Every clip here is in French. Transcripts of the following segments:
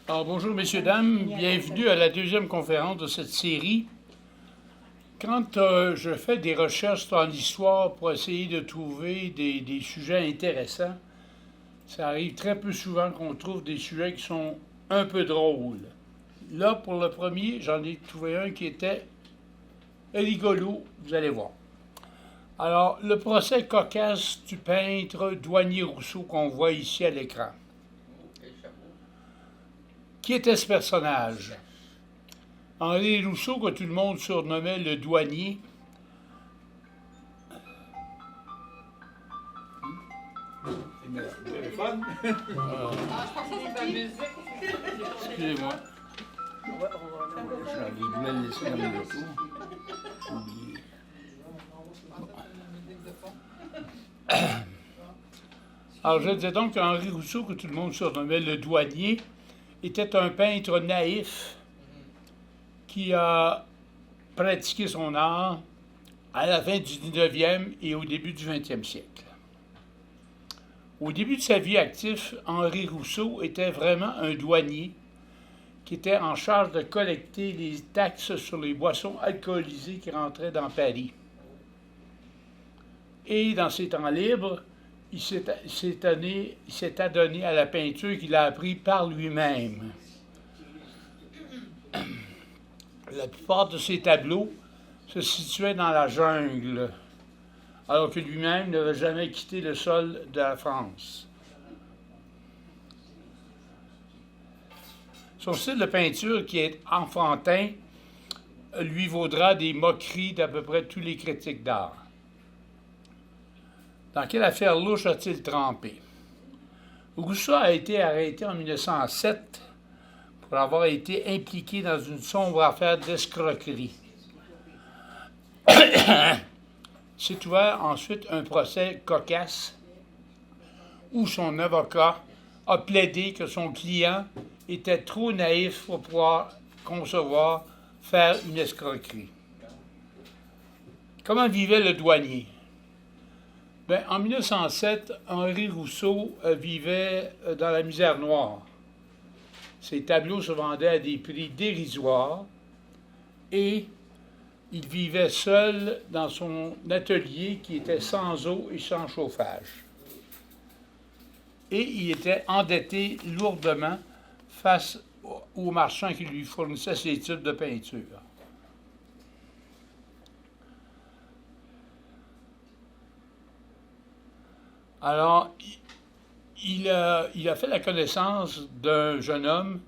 Alors, bonjour, messieurs, dames. Bienvenue à la deuxième conférence de cette série. Quand je fais des recherches dans l'histoire pour essayer de trouver des sujets intéressants, ça arrive très peu souvent qu'on trouve des sujets qui sont un peu drôles. Là, pour le premier, j'en ai trouvé un qui était rigolo, vous allez voir. Alors, le procès cocasse du peintre Douanier Rousseau qu'on voit ici à l'écran. Qui était ce personnage? Henri Rousseau, que tout le monde surnommait le douanier. Téléphone? Je pensais que c'était la musique. Excusez-moi. J'avais dû le laisser dans le retour. J'ai oublié. Alors, je disais donc qu'Henri Rousseau, que tout le monde surnommait le douanier, était un peintre naïf qui a pratiqué son art à la fin du 19e et au début du 20e siècle. Au début de sa vie active, Henri Rousseau était vraiment un douanier qui était en charge de collecter les taxes sur les boissons alcoolisées qui rentraient dans Paris. Et dans ses temps libres, il s'est adonné à la peinture qu'il a appris par lui-même. La plupart de ses tableaux se situaient dans la jungle, alors que lui-même n'avait jamais quitté le sol de la France. Son style de peinture, qui est enfantin, lui vaudra des moqueries d'à peu près tous les critiques d'art. Dans quelle affaire louche a-t-il trempé? Rousseau a été arrêté en 1907 pour avoir été impliqué dans une sombre affaire d'escroquerie. S'est ouvert ensuite un procès cocasse où son avocat a plaidé que son client était trop naïf pour pouvoir concevoir faire une escroquerie. Comment vivait le douanier? Bien, en 1907, Henri Rousseau vivait dans la misère noire. Ses tableaux se vendaient à des prix dérisoires et il vivait seul dans son atelier qui était sans eau et sans chauffage. Et il était endetté lourdement face aux marchands qui lui fournissaient ces types de peinture. Alors, il a fait la connaissance d'un jeune homme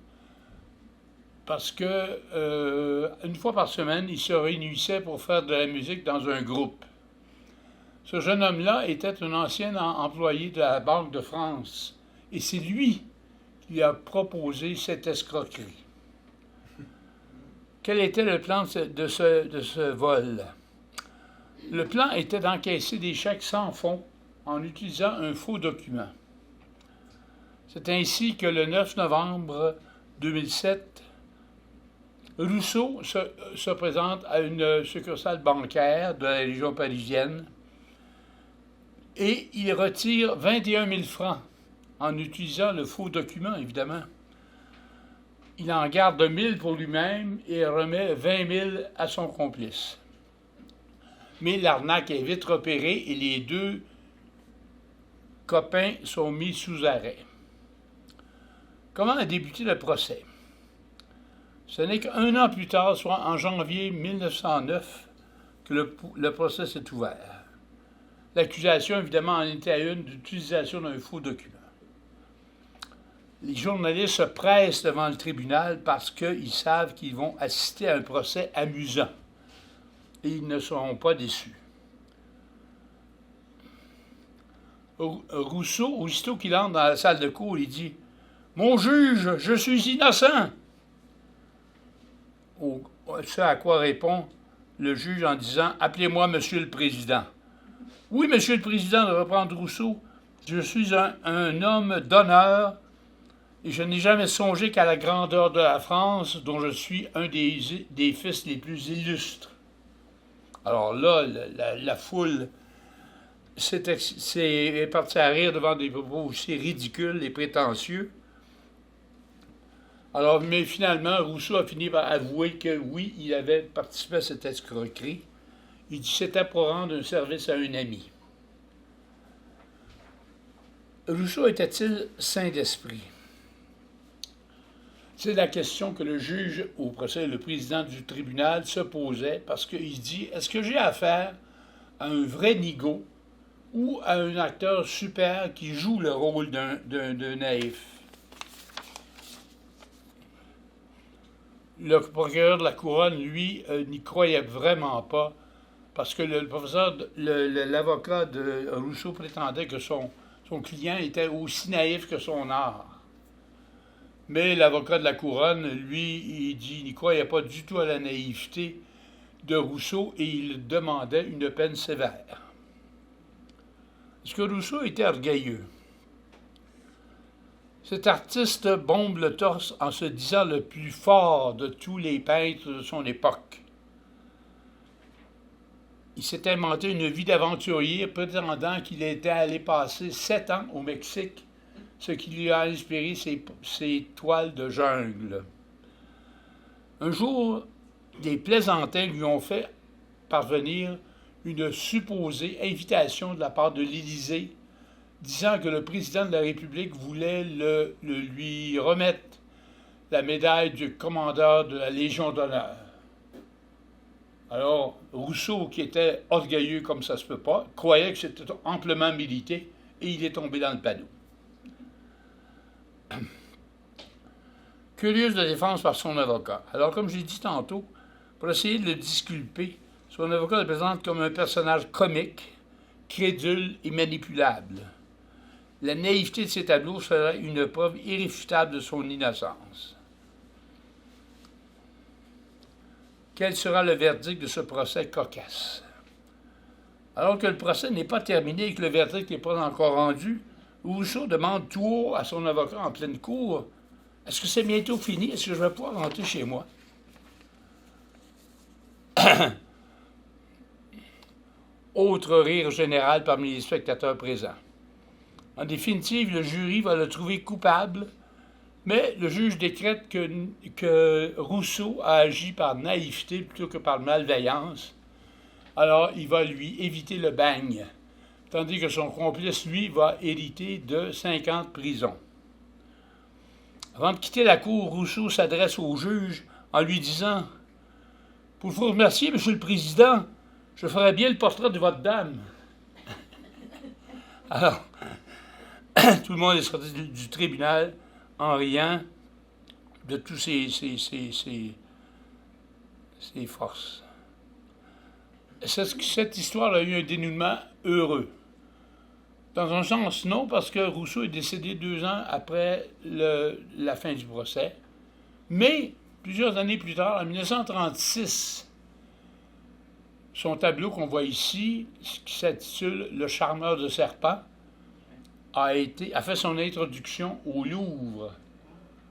parce que une fois par semaine, il se réunissait pour faire de la musique dans un groupe. Ce jeune homme-là était un ancien employé de la Banque de France et c'est lui qui lui a proposé cette escroquerie. Quel était le plan de ce vol? Le plan était d'encaisser des chèques sans fonds en utilisant un faux document. C'est ainsi que le 9 novembre 2007, Rousseau se présente à une succursale bancaire de la région parisienne et il retire 21 000 francs en utilisant le faux document, évidemment. Il en garde 1 000 pour lui-même et remet 20 000 à son complice. Mais l'arnaque est vite repérée et les deux copains sont mis sous arrêt. Comment a débuté le procès? Ce n'est qu'un an plus tard, soit en janvier 1909, que le procès s'est ouvert. L'accusation, évidemment, en était à une d'utilisation d'un faux document. Les journalistes se pressent devant le tribunal parce qu'ils savent qu'ils vont assister à un procès amusant. Et ils ne seront pas déçus. Rousseau, aussitôt qu'il entre dans la salle de cour, il dit « Mon juge, je suis innocent !» Ce à quoi répond le juge en disant « Appelez-moi Monsieur le Président. » « Oui, Monsieur le Président, de reprendre Rousseau, je suis un homme d'honneur et je n'ai jamais songé qu'à la grandeur de la France, dont je suis un des fils les plus illustres. » Alors là, la foule est partie à rire devant des propos aussi ridicules et prétentieux. Alors, mais finalement, Rousseau a fini par avouer que oui, il avait participé à cette escroquerie. Il dit que c'était pour rendre un service à un ami. Rousseau était-il saint d'esprit? C'est la question que le juge au procès, le président du tribunal, se posait parce qu'il dit, est-ce que j'ai affaire à un vrai nigaud ou à un acteur super qui joue le rôle d'un naïf? Le procureur de la Couronne, lui, n'y croyait vraiment pas parce que l'avocat de Rousseau prétendait que son client était aussi naïf que son art. Mais l'avocat de la Couronne, lui, il n'y croyait pas du tout à la naïveté de Rousseau et il demandait une peine sévère. Est-ce que Rousseau était orgueilleux? Cet artiste bombe le torse en se disant le plus fort de tous les peintres de son époque. Il s'est inventé une vie d'aventurier prétendant qu'il était allé passer 7 ans au Mexique, ce qui lui a inspiré ses toiles de jungle. Un jour, des plaisantins lui ont fait parvenir une supposée invitation de la part de l'Élysée, disant que le président de la République voulait lui remettre la médaille du commandeur de la Légion d'honneur. Alors, Rousseau, qui était orgueilleux comme ça se peut pas, croyait que c'était amplement mérité et il est tombé dans le panneau. Curieuse de défense par son avocat. Alors, comme j'ai dit tantôt, pour essayer de le disculper, son avocat le présente comme un personnage comique, crédule et manipulable. La naïveté de ses tableaux serait une preuve irréfutable de son innocence. Quel sera le verdict de ce procès cocasse? Alors que le procès n'est pas terminé et que le verdict n'est pas encore rendu, Rousseau demande tout haut à son avocat en pleine cour, « Est-ce que c'est bientôt fini? Est-ce que je vais pouvoir rentrer chez moi? » Autre rire général parmi les spectateurs présents. En définitive, le jury va le trouver coupable, mais le juge décrète que Rousseau a agi par naïveté plutôt que par malveillance. Alors, il va lui éviter le bagne, tandis que son complice, lui, va hériter de 50 prisons. Avant de quitter la cour, Rousseau s'adresse au juge en lui disant « Pour vous remercier, Monsieur le Président, je ferai bien le portrait de votre dame. » Alors, tout le monde est sorti du tribunal en riant de tous ses forces. Cette histoire a eu un dénouement heureux. Dans un sens, non, parce que Rousseau est décédé 2 ans après la fin du procès. Mais, plusieurs années plus tard, en 1936, son tableau qu'on voit ici, qui s'intitule « Le charmeur de serpents », a fait son introduction au Louvre.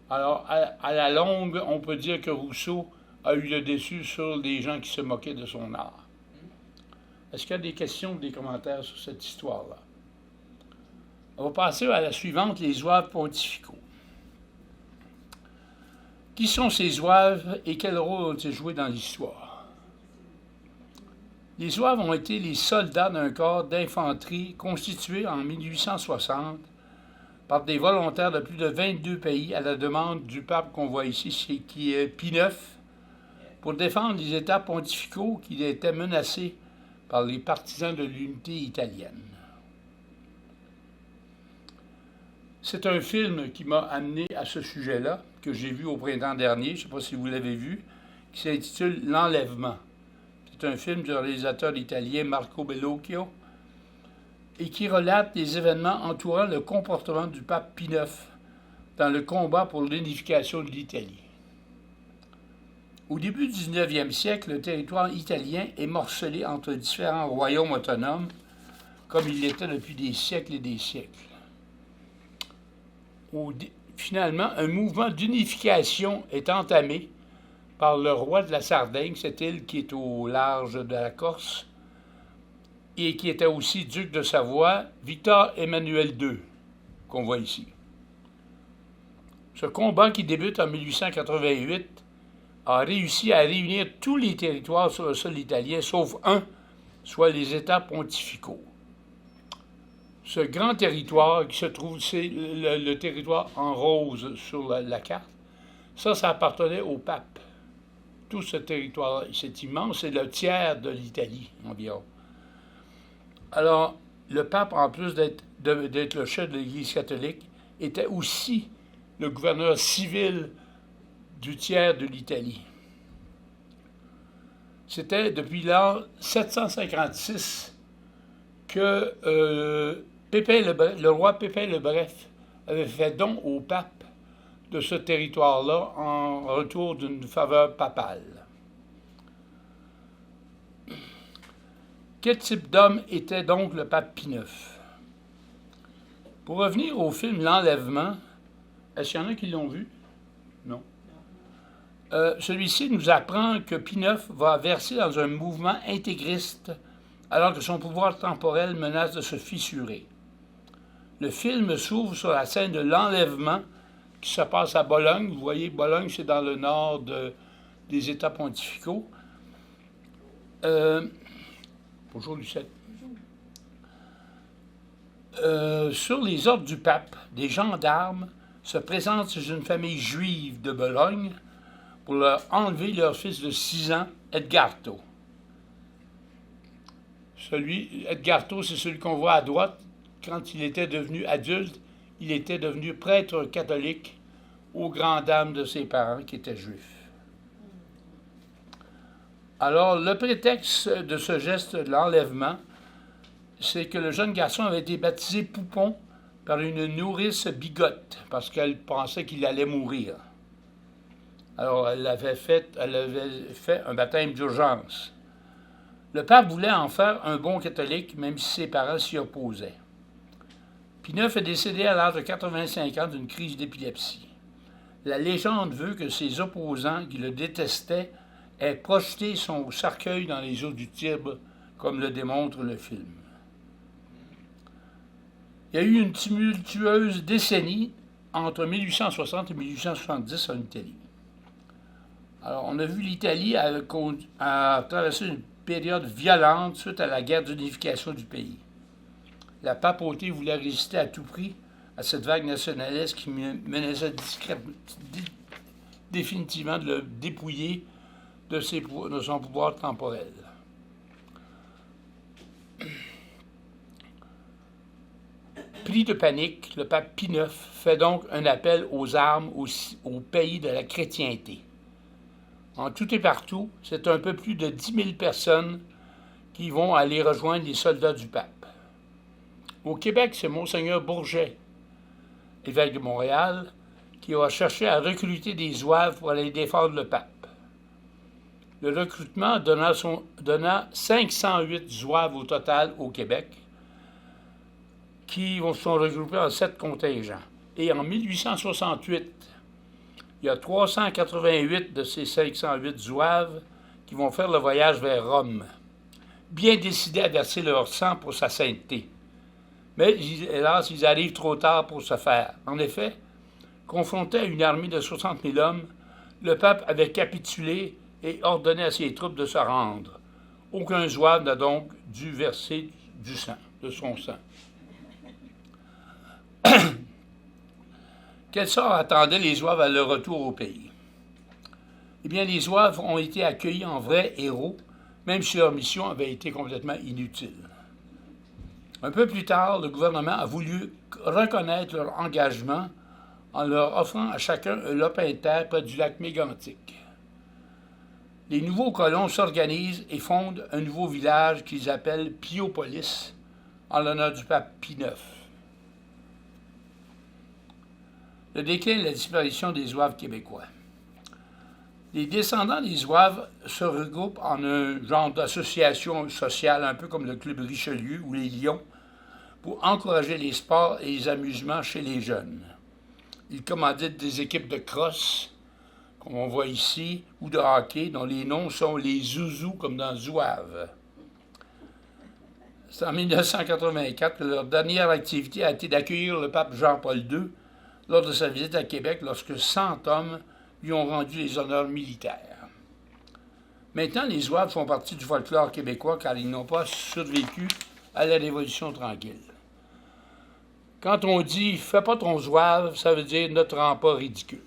Alors, à la longue, on peut dire que Rousseau a eu le dessus sur les gens qui se moquaient de son art. Est-ce qu'il y a des questions ou des commentaires sur cette histoire-là? On va passer à la suivante, les zouaves pontificaux. Qui sont ces zouaves et quel rôle ont-ils joué dans l'histoire? Les zouaves ont été les soldats d'un corps d'infanterie constitué en 1860 par des volontaires de plus de 22 pays à la demande du pape qu'on voit ici, qui est Pie IX, pour défendre les États pontificaux qui étaient menacés par les partisans de l'unité italienne. C'est un film qui m'a amené à ce sujet-là, que j'ai vu au printemps dernier, je ne sais pas si vous l'avez vu, qui s'intitule « L'Enlèvement ». C'est un film du réalisateur italien Marco Bellocchio et qui relate les événements entourant le comportement du pape Pie IX dans le combat pour l'unification de l'Italie. Au début du 19e siècle, le territoire italien est morcelé entre différents royaumes autonomes, comme il l'était depuis des siècles et des siècles. Finalement, un mouvement d'unification est entamé par le roi de la Sardaigne, cette île qui est au large de la Corse, et qui était aussi duc de Savoie, Victor Emmanuel II, qu'on voit ici. Ce combat, qui débute en 1888, a réussi à réunir tous les territoires sur le sol italien, sauf un, soit les États pontificaux. Ce grand territoire qui se trouve, c'est le territoire en rose sur la carte, ça appartenait au pape. Tout ce territoire, c'est immense, c'est le tiers de l'Italie environ. Alors, le pape, en plus d'être le chef de l'Église catholique, était aussi le gouverneur civil du tiers de l'Italie. C'était depuis l'an 756 que le roi Pépin le Bref avait fait don au pape de ce territoire-là en retour d'une faveur papale. Quel type d'homme était donc le pape Pie IX? Pour revenir au film L'Enlèvement, est-ce qu'il y en a qui l'ont vu? Non. Celui-ci nous apprend que Pie IX va verser dans un mouvement intégriste alors que son pouvoir temporel menace de se fissurer. Le film s'ouvre sur la scène de l'enlèvement qui se passe à Bologne. Vous voyez, Bologne, c'est dans le nord des États pontificaux. Bonjour, Lucette. Sur les ordres du pape, des gendarmes se présentent chez une famille juive de Bologne pour leur enlever leur fils de 6 ans, Edgardo. Edgardo, c'est celui qu'on voit à droite. Quand il était devenu adulte, il était devenu prêtre catholique aux grandes dames de ses parents qui étaient juifs. Alors, le prétexte de ce geste de l'enlèvement, c'est que le jeune garçon avait été baptisé Poupon par une nourrice bigote, parce qu'elle pensait qu'il allait mourir. Alors, elle avait fait un baptême d'urgence. Le pape voulait en faire un bon catholique, même si ses parents s'y opposaient. Pie IX est décédé à l'âge de 85 ans d'une crise d'épilepsie. La légende veut que ses opposants, qui le détestaient, aient projeté son cercueil dans les eaux du Tibre, comme le démontre le film. Il y a eu une tumultueuse décennie entre 1860 et 1870 en Italie. Alors, on a vu l'Italie à traverser une période violente suite à la guerre d'unification du pays. La papauté voulait résister à tout prix à cette vague nationaliste qui menaçait définitivement de le dépouiller de son pouvoir temporel. Pris de panique, le pape Pie IX fait donc un appel aux armes au pays de la chrétienté. En tout et partout, c'est un peu plus de 10 000 personnes qui vont aller rejoindre les soldats du pape. Au Québec, c'est Monseigneur Bourget, évêque de Montréal, qui va chercher à recruter des zouaves pour aller défendre le pape. Le recrutement donna 508 zouaves au total au Québec, qui sont regroupés en 7 contingents. Et en 1868, il y a 388 de ces 508 zouaves qui vont faire le voyage vers Rome, bien décidés à verser leur sang pour sa sainteté. Mais, hélas, ils arrivent trop tard pour ce faire. En effet, confronté à une armée de 60 000 hommes, le pape avait capitulé et ordonné à ses troupes de se rendre. Aucun zouave n'a donc dû verser de son sang. Quel sort attendaient les zouaves à leur retour au pays? Eh bien, les zouaves ont été accueillis en vrais héros, même si leur mission avait été complètement inutile. Un peu plus tard, le gouvernement a voulu reconnaître leur engagement en leur offrant à chacun un lopin de terre près du lac Mégantic. Les nouveaux colons s'organisent et fondent un nouveau village qu'ils appellent Piopolis, en l'honneur du pape Pie IX. Le déclin et la disparition des zouaves québécois. Les descendants des zouaves se regroupent en un genre d'association sociale, un peu comme le Club Richelieu ou les Lions, pour encourager les sports et les amusements chez les jeunes. Ils commanditent des équipes de crosse, comme on voit ici, ou de hockey, dont les noms sont les zouzous, comme dans Zouave. C'est en 1984 que leur dernière activité a été d'accueillir le pape Jean-Paul II lors de sa visite à Québec lorsque 100 hommes lui ont rendu les honneurs militaires. Maintenant, les Zouaves font partie du folklore québécois car ils n'ont pas survécu à la Révolution tranquille. Quand on dit « fais pas ton Zouave », ça veut dire « ne te rends pas ridicule ».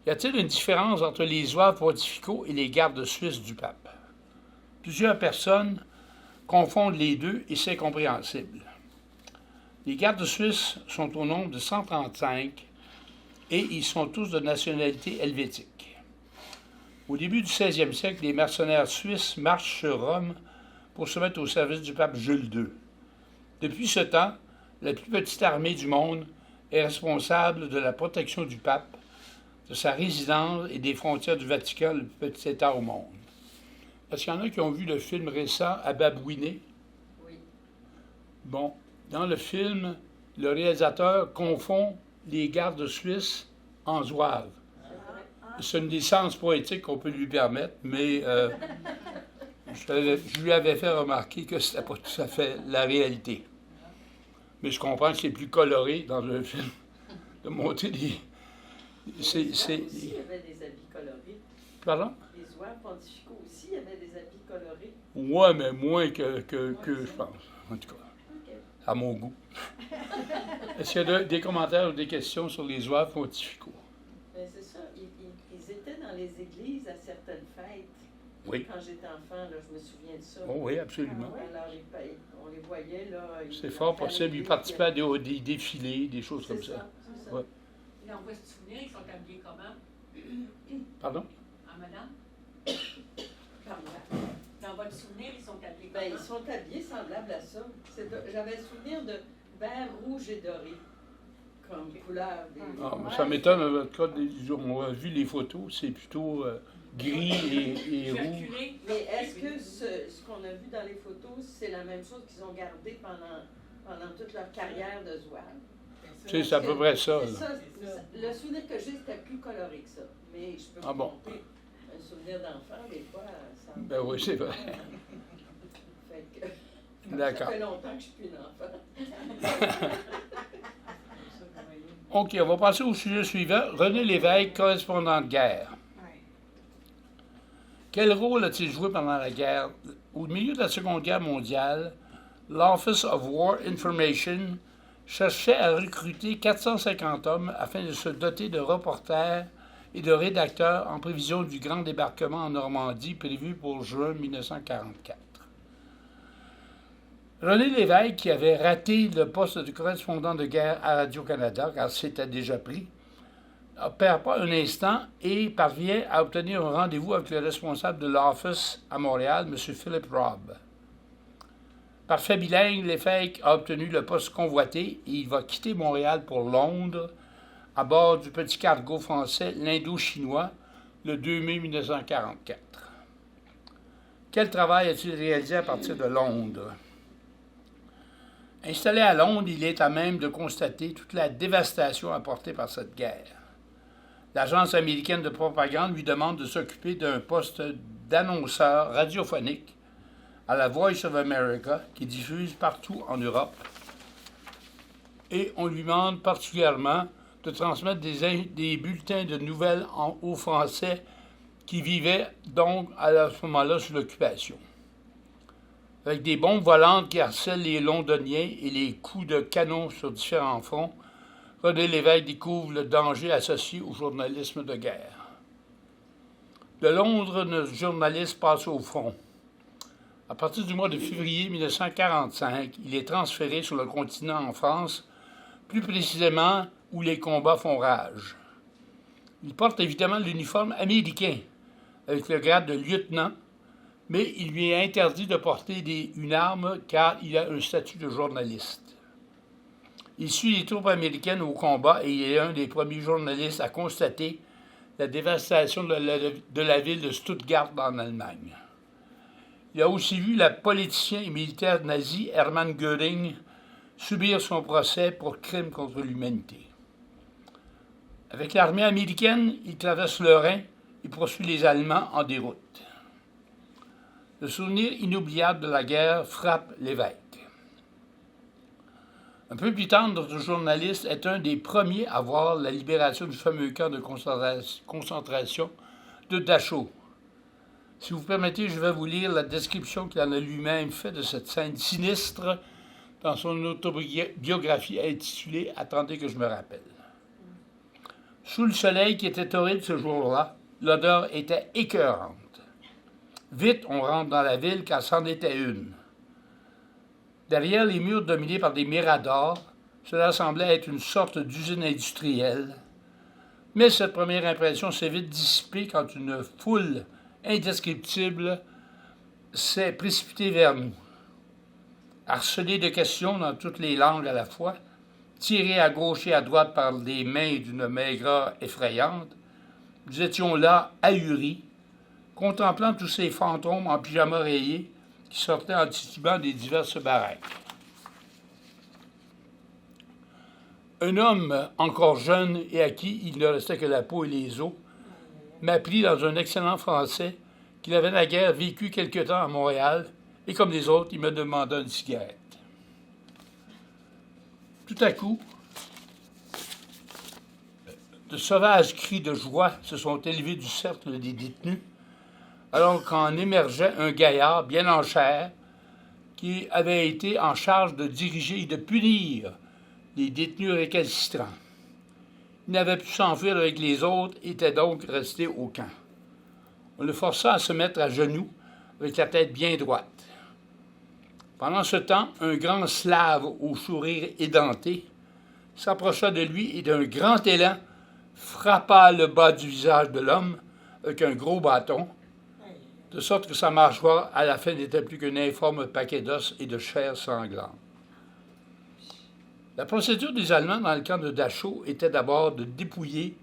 Y a-t-il une différence entre les Zouaves pontificaux et les gardes suisses du pape? Plusieurs personnes confondent les deux et c'est compréhensible. Les gardes suisses sont au nombre de 135 et ils sont tous de nationalité helvétique. Au début du 16e siècle, les mercenaires suisses marchent sur Rome pour se mettre au service du pape Jules II. Depuis ce temps, la plus petite armée du monde est responsable de la protection du pape, de sa résidence et des frontières du Vatican, le plus petit État au monde. Est-ce qu'il y en a qui ont vu le film récent à Babouiné? Oui. Bon, dans le film, le réalisateur confond les gardes suisses en zouaves. C'est une licence poétique qu'on peut lui permettre, mais je lui avais fait remarquer que ce n'était pas tout à fait la réalité. Mais je comprends que c'est plus coloré dans un film de monter des... Aussi, il y avait des habits colorés. Pardon? Les Zouaves pontificaux aussi, il y avait des habits colorés. Ouais, mais moins que je pense. En tout cas, Okay. à mon goût. Est-ce qu'il y a des commentaires ou des questions sur les Zouaves pontificaux? Ben, c'est ça, ils étaient dans les églises à certaines fêtes. Oui. Quand j'étais enfant, là, je me souviens de ça. Oh, oui, absolument. Alors, on les voyait, là. C'est fort possible. Ils participaient à des défilés, des choses comme ça. C'est ça. Ouais. Dans votre souvenir, ils sont habillés comment? Pardon? Ah, madame? Pardon. Dans votre souvenir, ils sont habillés Ben, comment? ils sont habillés semblables à ça. J'avais le souvenir de vert, rouge et doré, comme couleur des... Ah, mais ça m'étonne, dans votre cas, on a vu les photos, c'est plutôt gris et rouge. Circulés. Mais est-ce que ce qu'on a vu dans les photos, c'est la même chose qu'ils ont gardé pendant toute leur carrière de zouave? C'est à peu près ça. C'est Là. ça. Le souvenir que j'ai, c'était plus coloré que ça. Mais je peux Ah vous bon? compter un souvenir d'enfant, des fois, ça... Ben oui, c'est vrai. Fait que... D'accord. Ça fait longtemps que je ne suis plus une enfant. OK, on va passer au sujet suivant. René Lévesque, correspondant de guerre. Quel rôle a-t-il joué pendant la guerre? Au milieu de la Seconde Guerre mondiale, l'Office of War Information cherchait à recruter 450 hommes afin de se doter de reporters et de rédacteurs en prévision du grand débarquement en Normandie prévu pour juin 1944. René Lévesque, qui avait raté le poste de correspondant de guerre à Radio-Canada, car c'était déjà pris, ne perd pas un instant et parvient à obtenir un rendez-vous avec le responsable de l'Office à Montréal, M. Philip Robb. Parfait bilingue, Lévesque a obtenu le poste convoité et il va quitter Montréal pour Londres à bord du petit cargo français l'Indo-Chinois le 2 mai 1944. Quel travail a-t-il réalisé à partir de Londres? Installé à Londres, il est à même de constater toute la dévastation apportée par cette guerre. L'agence américaine de propagande lui demande de s'occuper d'un poste d'annonceur radiophonique à la Voice of America, qui diffuse partout en Europe. Et on lui demande particulièrement de transmettre des bulletins de nouvelles en haut français qui vivaient donc à ce moment-là sous l'occupation. Avec des bombes volantes qui harcèlent les Londoniens et les coups de canon sur différents fronts, René Lévesque découvre le danger associé au journalisme de guerre. De Londres, notre journaliste passe au front. À partir du mois de février 1945, il est transféré sur le continent en France, plus précisément où les combats font rage. Il porte évidemment l'uniforme américain, avec le grade de lieutenant, mais il lui est interdit de porter une arme car il a un statut de journaliste. Il suit les troupes américaines au combat et il est un des premiers journalistes à constater la dévastation de la ville de Stuttgart en Allemagne. Il a aussi vu le politicien et militaire nazi Hermann Göring subir son procès pour crime contre l'humanité. Avec l'armée américaine, il traverse le Rhin et poursuit les Allemands en déroute. Le souvenir inoubliable de la guerre frappe Lévesque. Un peu plus tard, notre journaliste est un des premiers à voir la libération du fameux camp de concentration de Dachau. Si vous permettez, je vais vous lire la description qu'il en a lui-même faite de cette scène sinistre dans son autobiographie intitulée « Attendez que je me rappelle ». Sous le soleil qui était torride ce jour-là, l'odeur était écœurante. Vite, on rentre dans la ville car c'en était une. Derrière les murs dominés par des miradors, cela semblait être une sorte d'usine industrielle. Mais cette première impression s'est vite dissipée quand une foule indescriptible s'est précipitée vers nous. Harcelée de questions dans toutes les langues à la fois, tirée à gauche et à droite par des mains d'une maigreur effrayante, nous étions là, ahuris, contemplant tous ces fantômes en pyjama rayés qui sortaient en titubant des diverses baraques. Un homme encore jeune et à qui il ne restait que la peau et les os m'apprit dans un excellent français qu'il avait naguère vécu quelque temps à Montréal et comme les autres, il me demanda une cigarette. Tout à coup, de sauvages cris de joie se sont élevés du cercle des détenus alors qu'en émergeait un gaillard bien en chair qui avait été en charge de diriger et de punir les détenus récalcitrants. Il n'avait pu s'enfuir avec les autres et était donc resté au camp. On le força à se mettre à genoux avec la tête bien droite. Pendant ce temps, un grand slave au sourire édenté s'approcha de lui et d'un grand élan frappa le bas du visage de l'homme avec un gros bâton, de sorte que sa mâchoire, à la fin, n'était plus qu'un informe paquet d'os et de chair sanglante. La procédure des Allemands dans le camp de Dachau était d'abord de dépouiller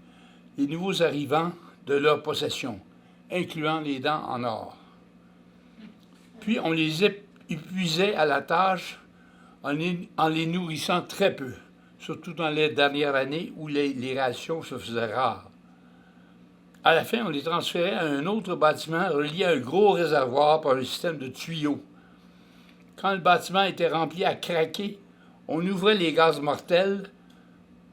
les nouveaux arrivants de leurs possessions, incluant les dents en or. Puis on les épuisait à la tâche en les nourrissant très peu, surtout dans les dernières années où les rations se faisaient rares. À la fin, on les transférait à un autre bâtiment relié à un gros réservoir par un système de tuyaux. Quand le bâtiment était rempli à craquer, on ouvrait les gaz mortels,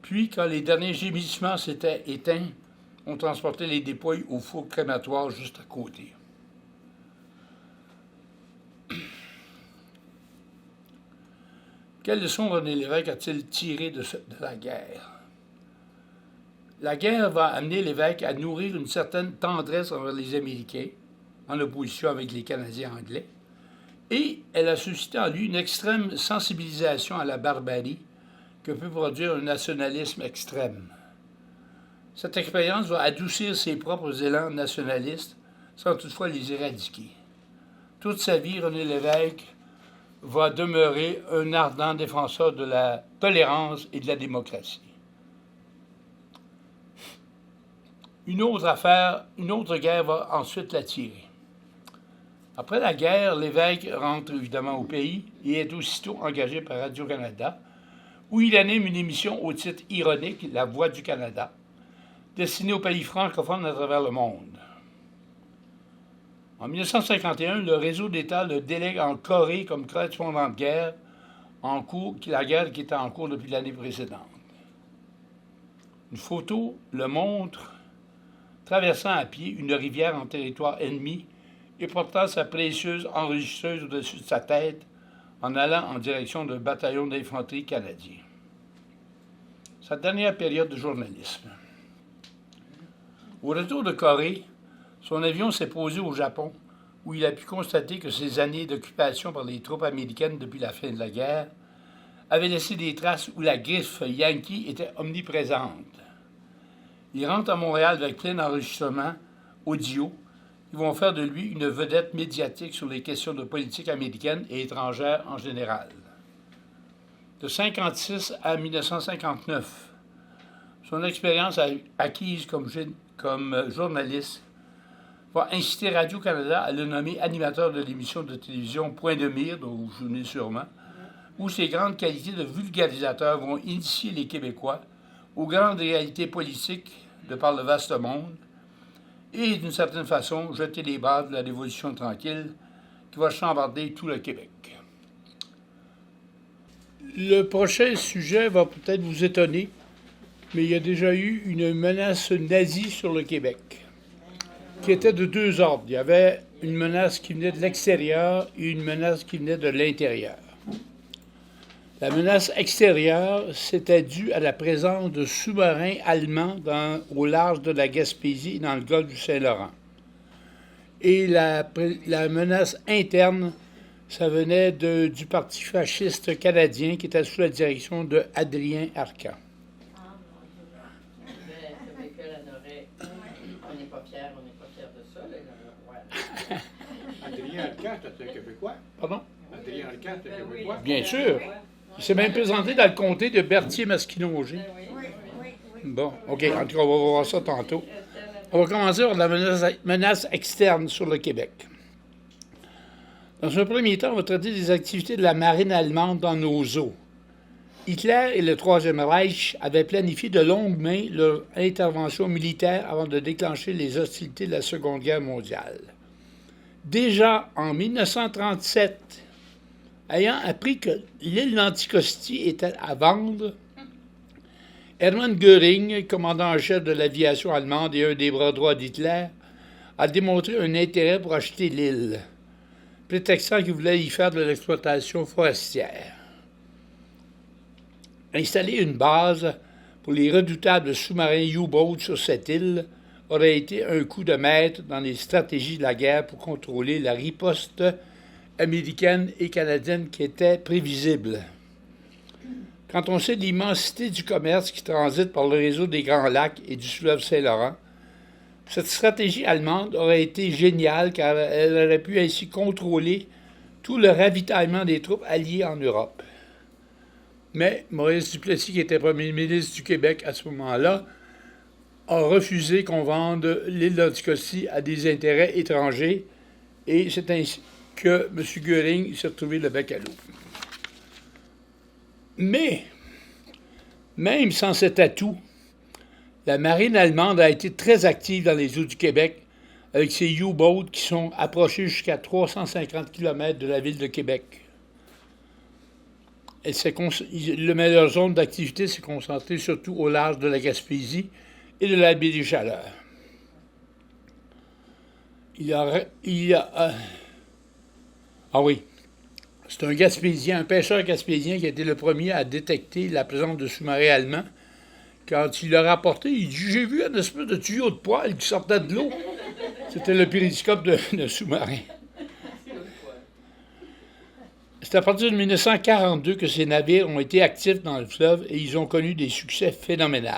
puis quand les derniers gémissements s'étaient éteints, on transportait les dépouilles au four crématoire juste à côté. Quelle leçon René Lévesque a-t-il tiré de la guerre? La guerre va amener l'évêque à nourrir une certaine tendresse envers les Américains, en opposition avec les Canadiens anglais, et elle a suscité en lui une extrême sensibilisation à la barbarie que peut produire un nationalisme extrême. Cette expérience va adoucir ses propres élans nationalistes sans toutefois les éradiquer. Toute sa vie, René Lévesque va demeurer un ardent défenseur de la tolérance et de la démocratie. Une autre guerre va ensuite l'attirer. Après la guerre, l'évêque rentre évidemment au pays et est aussitôt engagé par Radio-Canada, où il anime une émission au titre ironique « La Voix du Canada », destinée aux pays francophones à travers le monde. En 1951, le réseau d'État le délègue en Corée comme correspondant de guerre, la guerre qui était en cours depuis l'année précédente. Une photo le montre traversant à pied une rivière en territoire ennemi et portant sa précieuse enregistreuse au-dessus de sa tête en allant en direction d'un bataillon d'infanterie canadien. Sa dernière période de journalisme. Au retour de Corée, son avion s'est posé au Japon, où il a pu constater que ces années d'occupation par les troupes américaines depuis la fin de la guerre avaient laissé des traces où la griffe Yankee était omniprésente. Il rentre à Montréal avec plein d'enregistrements audio qui vont faire de lui une vedette médiatique sur les questions de politique américaine et étrangère en général. De 1956 à 1959, son expérience acquise comme journaliste va inciter Radio-Canada à le nommer animateur de l'émission de télévision Point de mire, dont vous vous souvenez sûrement, où ses grandes qualités de vulgarisateur vont initier les Québécois aux grandes réalités politiques de par le vaste monde et, d'une certaine façon, jeter les bases de la Révolution tranquille qui va chambarder tout le Québec. Le prochain sujet va peut-être vous étonner, mais il y a déjà eu une menace nazie sur le Québec, qui était de deux ordres. Il y avait une menace qui venait de l'extérieur et une menace qui venait de l'intérieur. La menace extérieure, c'était dû à la présence de sous-marins allemands au large de la Gaspésie et dans le golfe du Saint-Laurent. Et la menace interne, ça venait du Parti fasciste canadien qui était sous la direction de Adrien Arcan. On n'est pas fiers de ça. Là. Adrien Arcan, c'est un Québécois. Pardon? Adrien Arcan, c'est un Québécois. Bien sûr. Il s'est même présenté dans le comté de Berthier-Masquinongé. Bon, OK. En tout cas, on va voir ça tantôt. On va commencer par la menace externe sur le Québec. Dans un premier temps, on va traiter des activités de la marine allemande dans nos eaux. Hitler et le Troisième Reich avaient planifié de longue main leur intervention militaire avant de déclencher les hostilités de la Seconde Guerre mondiale. Déjà en 1937, ayant appris que l'île d'Anticosti était à vendre, Hermann Göring, commandant en chef de l'aviation allemande et un des bras droits d'Hitler, a démontré un intérêt pour acheter l'île, prétextant qu'il voulait y faire de l'exploitation forestière. Installer une base pour les redoutables sous-marins U-boats sur cette île aurait été un coup de maître dans les stratégies de la guerre pour contrôler la riposte américaine et canadienne qui était prévisible. Quand on sait l'immensité du commerce qui transite par le réseau des Grands Lacs et du fleuve Saint-Laurent, cette stratégie allemande aurait été géniale car elle aurait pu ainsi contrôler tout le ravitaillement des troupes alliées en Europe. Mais Maurice Duplessis, qui était premier ministre du Québec à ce moment-là, a refusé qu'on vende l'île d'Anticosti à des intérêts étrangers et c'est ainsi que M. Göring s'est retrouvé le bec à l'eau. Mais, même sans cet atout, la marine allemande a été très active dans les eaux du Québec avec ses U-boats qui sont approchés jusqu'à 350 km de la ville de Québec. Leur zone d'activité s'est concentrée surtout au large de la Gaspésie et de la baie des Chaleurs. C'est un Gaspésien, un pêcheur gaspésien qui a été le premier à détecter la présence de sous-marins allemands. Quand il l'a rapporté, il dit « J'ai vu un espèce de tuyau de poêle qui sortait de l'eau. » C'était le périscope de sous-marin. C'est à partir de 1942 que ces navires ont été actifs dans le fleuve et ils ont connu des succès phénoménaux.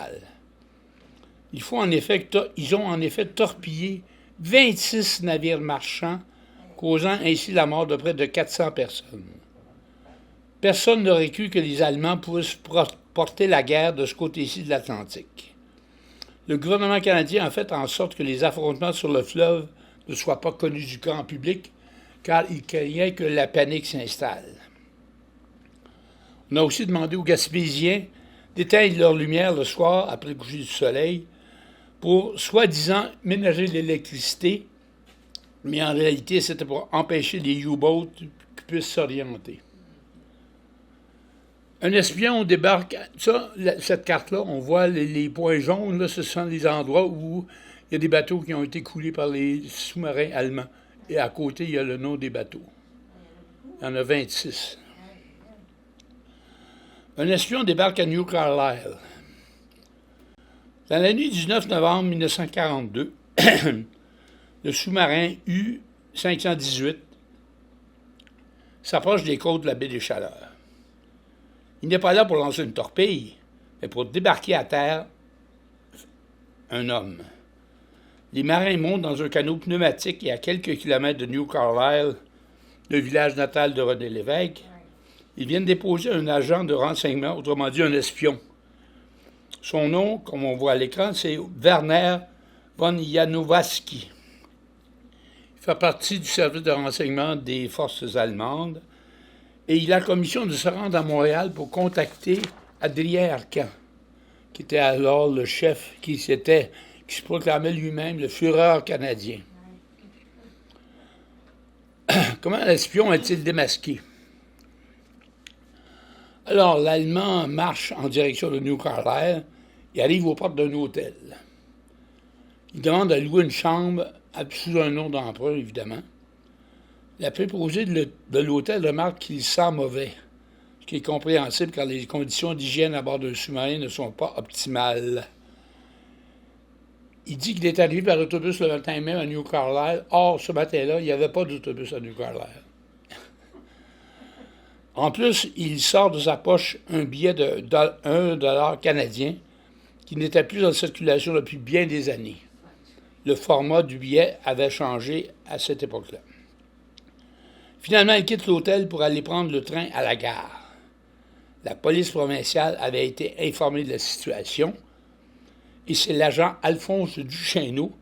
Ils ont en effet torpillé 26 navires marchands, causant ainsi la mort de près de 400 personnes. Personne n'aurait cru que les Allemands pouvaient porter la guerre de ce côté-ci de l'Atlantique. Le gouvernement canadien a fait en sorte que les affrontements sur le fleuve ne soient pas connus du grand public, car il craignait que la panique s'installe. On a aussi demandé aux Gaspésiens d'éteindre leur lumière le soir après le coucher du soleil pour, soi-disant, ménager l'électricité, mais en réalité, c'était pour empêcher les U-boats qu'ils puissent s'orienter. Un espion débarque. Cette carte-là, on voit les points jaunes, là, ce sont les endroits où il y a des bateaux qui ont été coulés par les sous-marins allemands. Et à côté, il y a le nom des bateaux. Il y en a 26. Un espion débarque à New Carlisle. Dans la nuit du 9 novembre 1942, le sous-marin U-518 s'approche des côtes de la baie des Chaleurs. Il n'est pas là pour lancer une torpille, mais pour débarquer à terre un homme. Les marins montent dans un canot pneumatique et à quelques kilomètres de New Carlisle, le village natal de René Lévesque, ils viennent déposer un agent de renseignement, autrement dit un espion. Son nom, comme on voit à l'écran, c'est Werner von Janowski. Il fait partie du service de renseignement des forces allemandes et il a commission de se rendre à Montréal pour contacter Adrien Arcan, qui était alors le chef qui se proclamait lui-même le Führer canadien. Comment l'espion est-il démasqué? Alors, l'Allemand marche en direction de New Carlisle et arrive aux portes d'un hôtel. Il demande à louer une chambre sous un nom d'emprunt, évidemment. La préposée de l'hôtel remarque qu'il sent mauvais, ce qui est compréhensible car les conditions d'hygiène à bord d'un sous-marin ne sont pas optimales. Il dit qu'il est arrivé par autobus le matin même à New Carlisle. Or, ce matin-là, il n'y avait pas d'autobus à New Carlisle. En plus, il sort de sa poche un billet de $1 canadien qui n'était plus en circulation depuis bien des années. Le format du billet avait changé à cette époque-là. Finalement, il quitte l'hôtel pour aller prendre le train à la gare. La police provinciale avait été informée de la situation et c'est l'agent Alphonse Duchesneau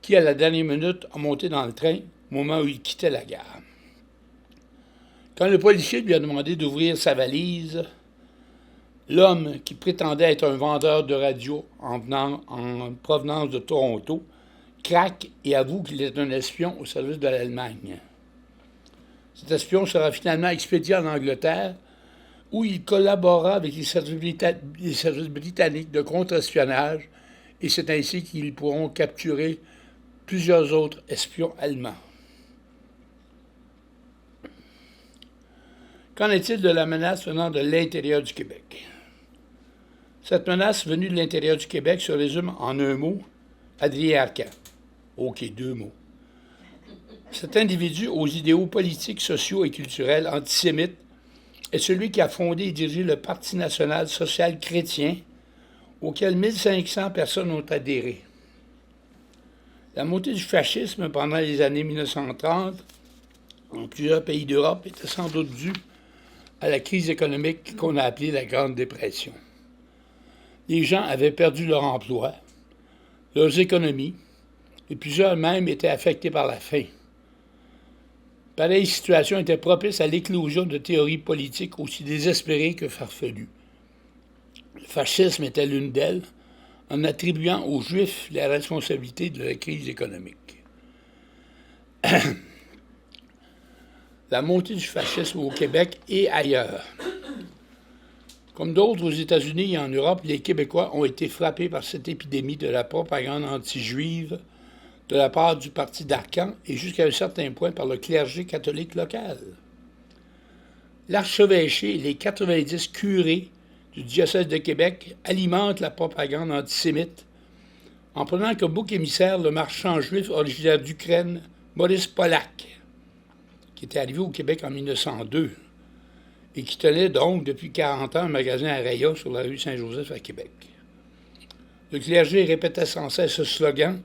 qui, à la dernière minute, a monté dans le train au moment où il quittait la gare. Quand le policier lui a demandé d'ouvrir sa valise, l'homme, qui prétendait être un vendeur de radio en provenance de Toronto, craque et avoue qu'il est un espion au service de l'Allemagne. Cet espion sera finalement expédié en Angleterre, où il collabora avec les services britanniques de contre-espionnage, et c'est ainsi qu'ils pourront capturer plusieurs autres espions allemands. Qu'en est-il de la menace venant de l'intérieur du Québec? Cette menace venue de l'intérieur du Québec se résume en un mot, Adrien Arcan. OK, 2 mots. Cet individu aux idéaux politiques, sociaux et culturels antisémites est celui qui a fondé et dirigé le Parti national social chrétien, auquel 1500 personnes ont adhéré. La montée du fascisme pendant les années 1930 dans plusieurs pays d'Europe était sans doute due à la crise économique qu'on a appelée la Grande Dépression. Les gens avaient perdu leur emploi, leurs économies, et plusieurs même étaient affectés par la faim. Pareille situation était propice à l'éclosion de théories politiques aussi désespérées que farfelues. Le fascisme était l'une d'elles, en attribuant aux Juifs la responsabilité de la crise économique. La montée du fascisme au Québec et ailleurs. Comme d'autres aux États-Unis et en Europe, les Québécois ont été frappés par cette épidémie de la propagande anti-juive de la part du parti d'Arcan et jusqu'à un certain point par le clergé catholique local. L'archevêché et les 90 curés du diocèse de Québec alimentent la propagande antisémite en prenant comme bouc émissaire le marchand juif originaire d'Ukraine, Maurice Polak, qui était arrivé au Québec en 1902 et qui tenait donc depuis 40 ans un magasin à Raya sur la rue Saint-Joseph à Québec. Le clergé répétait sans cesse ce slogan: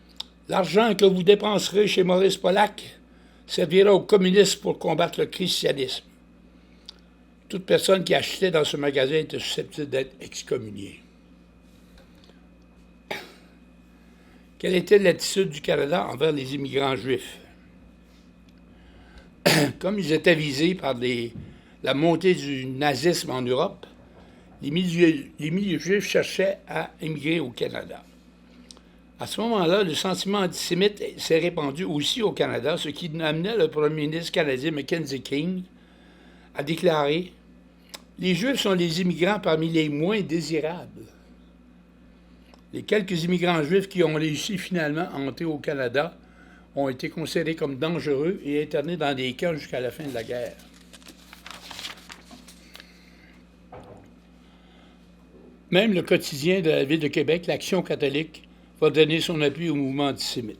« L'argent que vous dépenserez chez Maurice Polak servira aux communistes pour combattre le christianisme. » Toute personne qui achetait dans ce magasin était susceptible d'être excommuniée. Quelle était l'attitude du Canada envers les immigrants juifs? Comme ils étaient visés par la montée du nazisme en Europe, les milieux juifs cherchaient à émigrer au Canada. À ce moment-là, le sentiment antisémite s'est répandu aussi au Canada, ce qui amenait le premier ministre canadien Mackenzie King à déclarer « Les Juifs sont les immigrants parmi les moins désirables. » Les quelques immigrants juifs qui ont réussi finalement à entrer au Canada ont été considérés comme dangereux et internés dans des camps jusqu'à la fin de la guerre. Même le quotidien de la ville de Québec, l'Action catholique, va donner son appui au mouvement antisémite.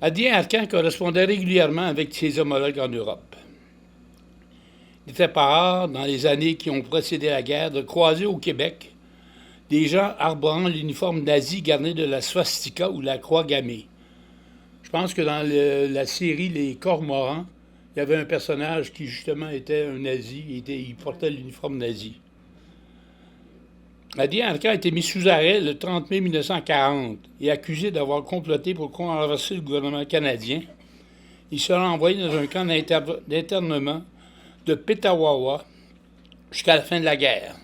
Adrien Arcan correspondait régulièrement avec ses homologues en Europe. Il n'était pas rare, dans les années qui ont précédé la guerre, de croiser au Québec des gens arborant l'uniforme nazi garni de la swastika ou la croix gammée. Je pense que dans la série Les Cormorans, il y avait un personnage qui justement était un nazi, il portait l'uniforme nazi. Adrien Arcan a été mis sous arrêt le 30 mai 1940 et accusé d'avoir comploté pour renverser le gouvernement canadien. Il sera envoyé dans un camp d'internement de Petawawa jusqu'à la fin de la guerre.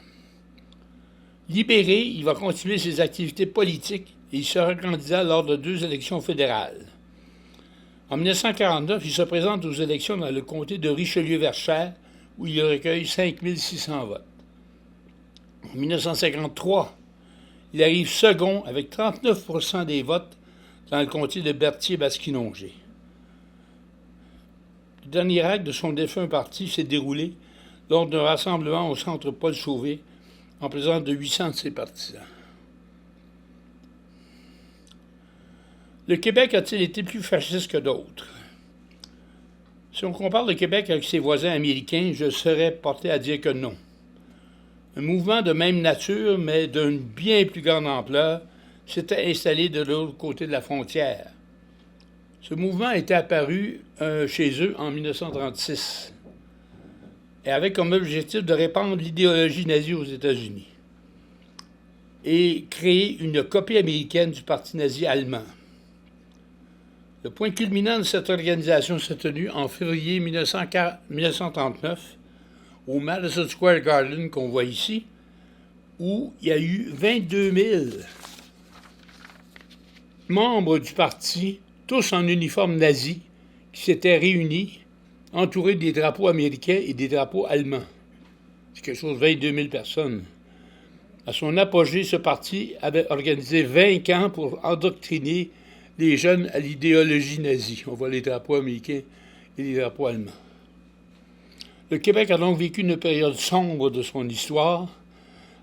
Libéré, il va continuer ses activités politiques et il sera candidat lors de 2 élections fédérales. En 1949, il se présente aux élections dans le comté de Richelieu-Verchères, où il recueille 5600 votes. En 1953, il arrive second avec 39% des votes dans le comté de Berthier-Maskinongé. Le dernier acte de son défunt parti s'est déroulé lors d'un rassemblement au centre Paul Sauvé, en présence de 800 de ses partisans. Le Québec a-t-il été plus fasciste que d'autres? Si on compare le Québec avec ses voisins américains, je serais porté à dire que non. Un mouvement de même nature, mais d'une bien plus grande ampleur, s'était installé de l'autre côté de la frontière. Ce mouvement était apparu chez eux en 1936 et avait comme objectif de répandre l'idéologie nazie aux États-Unis et créer une copie américaine du parti nazi allemand. Le point culminant de cette organisation s'est tenu en février 1939 au Madison Square Garden qu'on voit ici, où il y a eu 22 000 membres du parti, tous en uniforme nazi, qui s'étaient réunis, entourés des drapeaux américains et des drapeaux allemands. C'est quelque chose, 22 000 personnes. À son apogée, ce parti avait organisé 20 camps pour endoctriner les jeunes à l'idéologie nazie. On voit les drapeaux américains et les drapeaux allemands. Le Québec a donc vécu une période sombre de son histoire,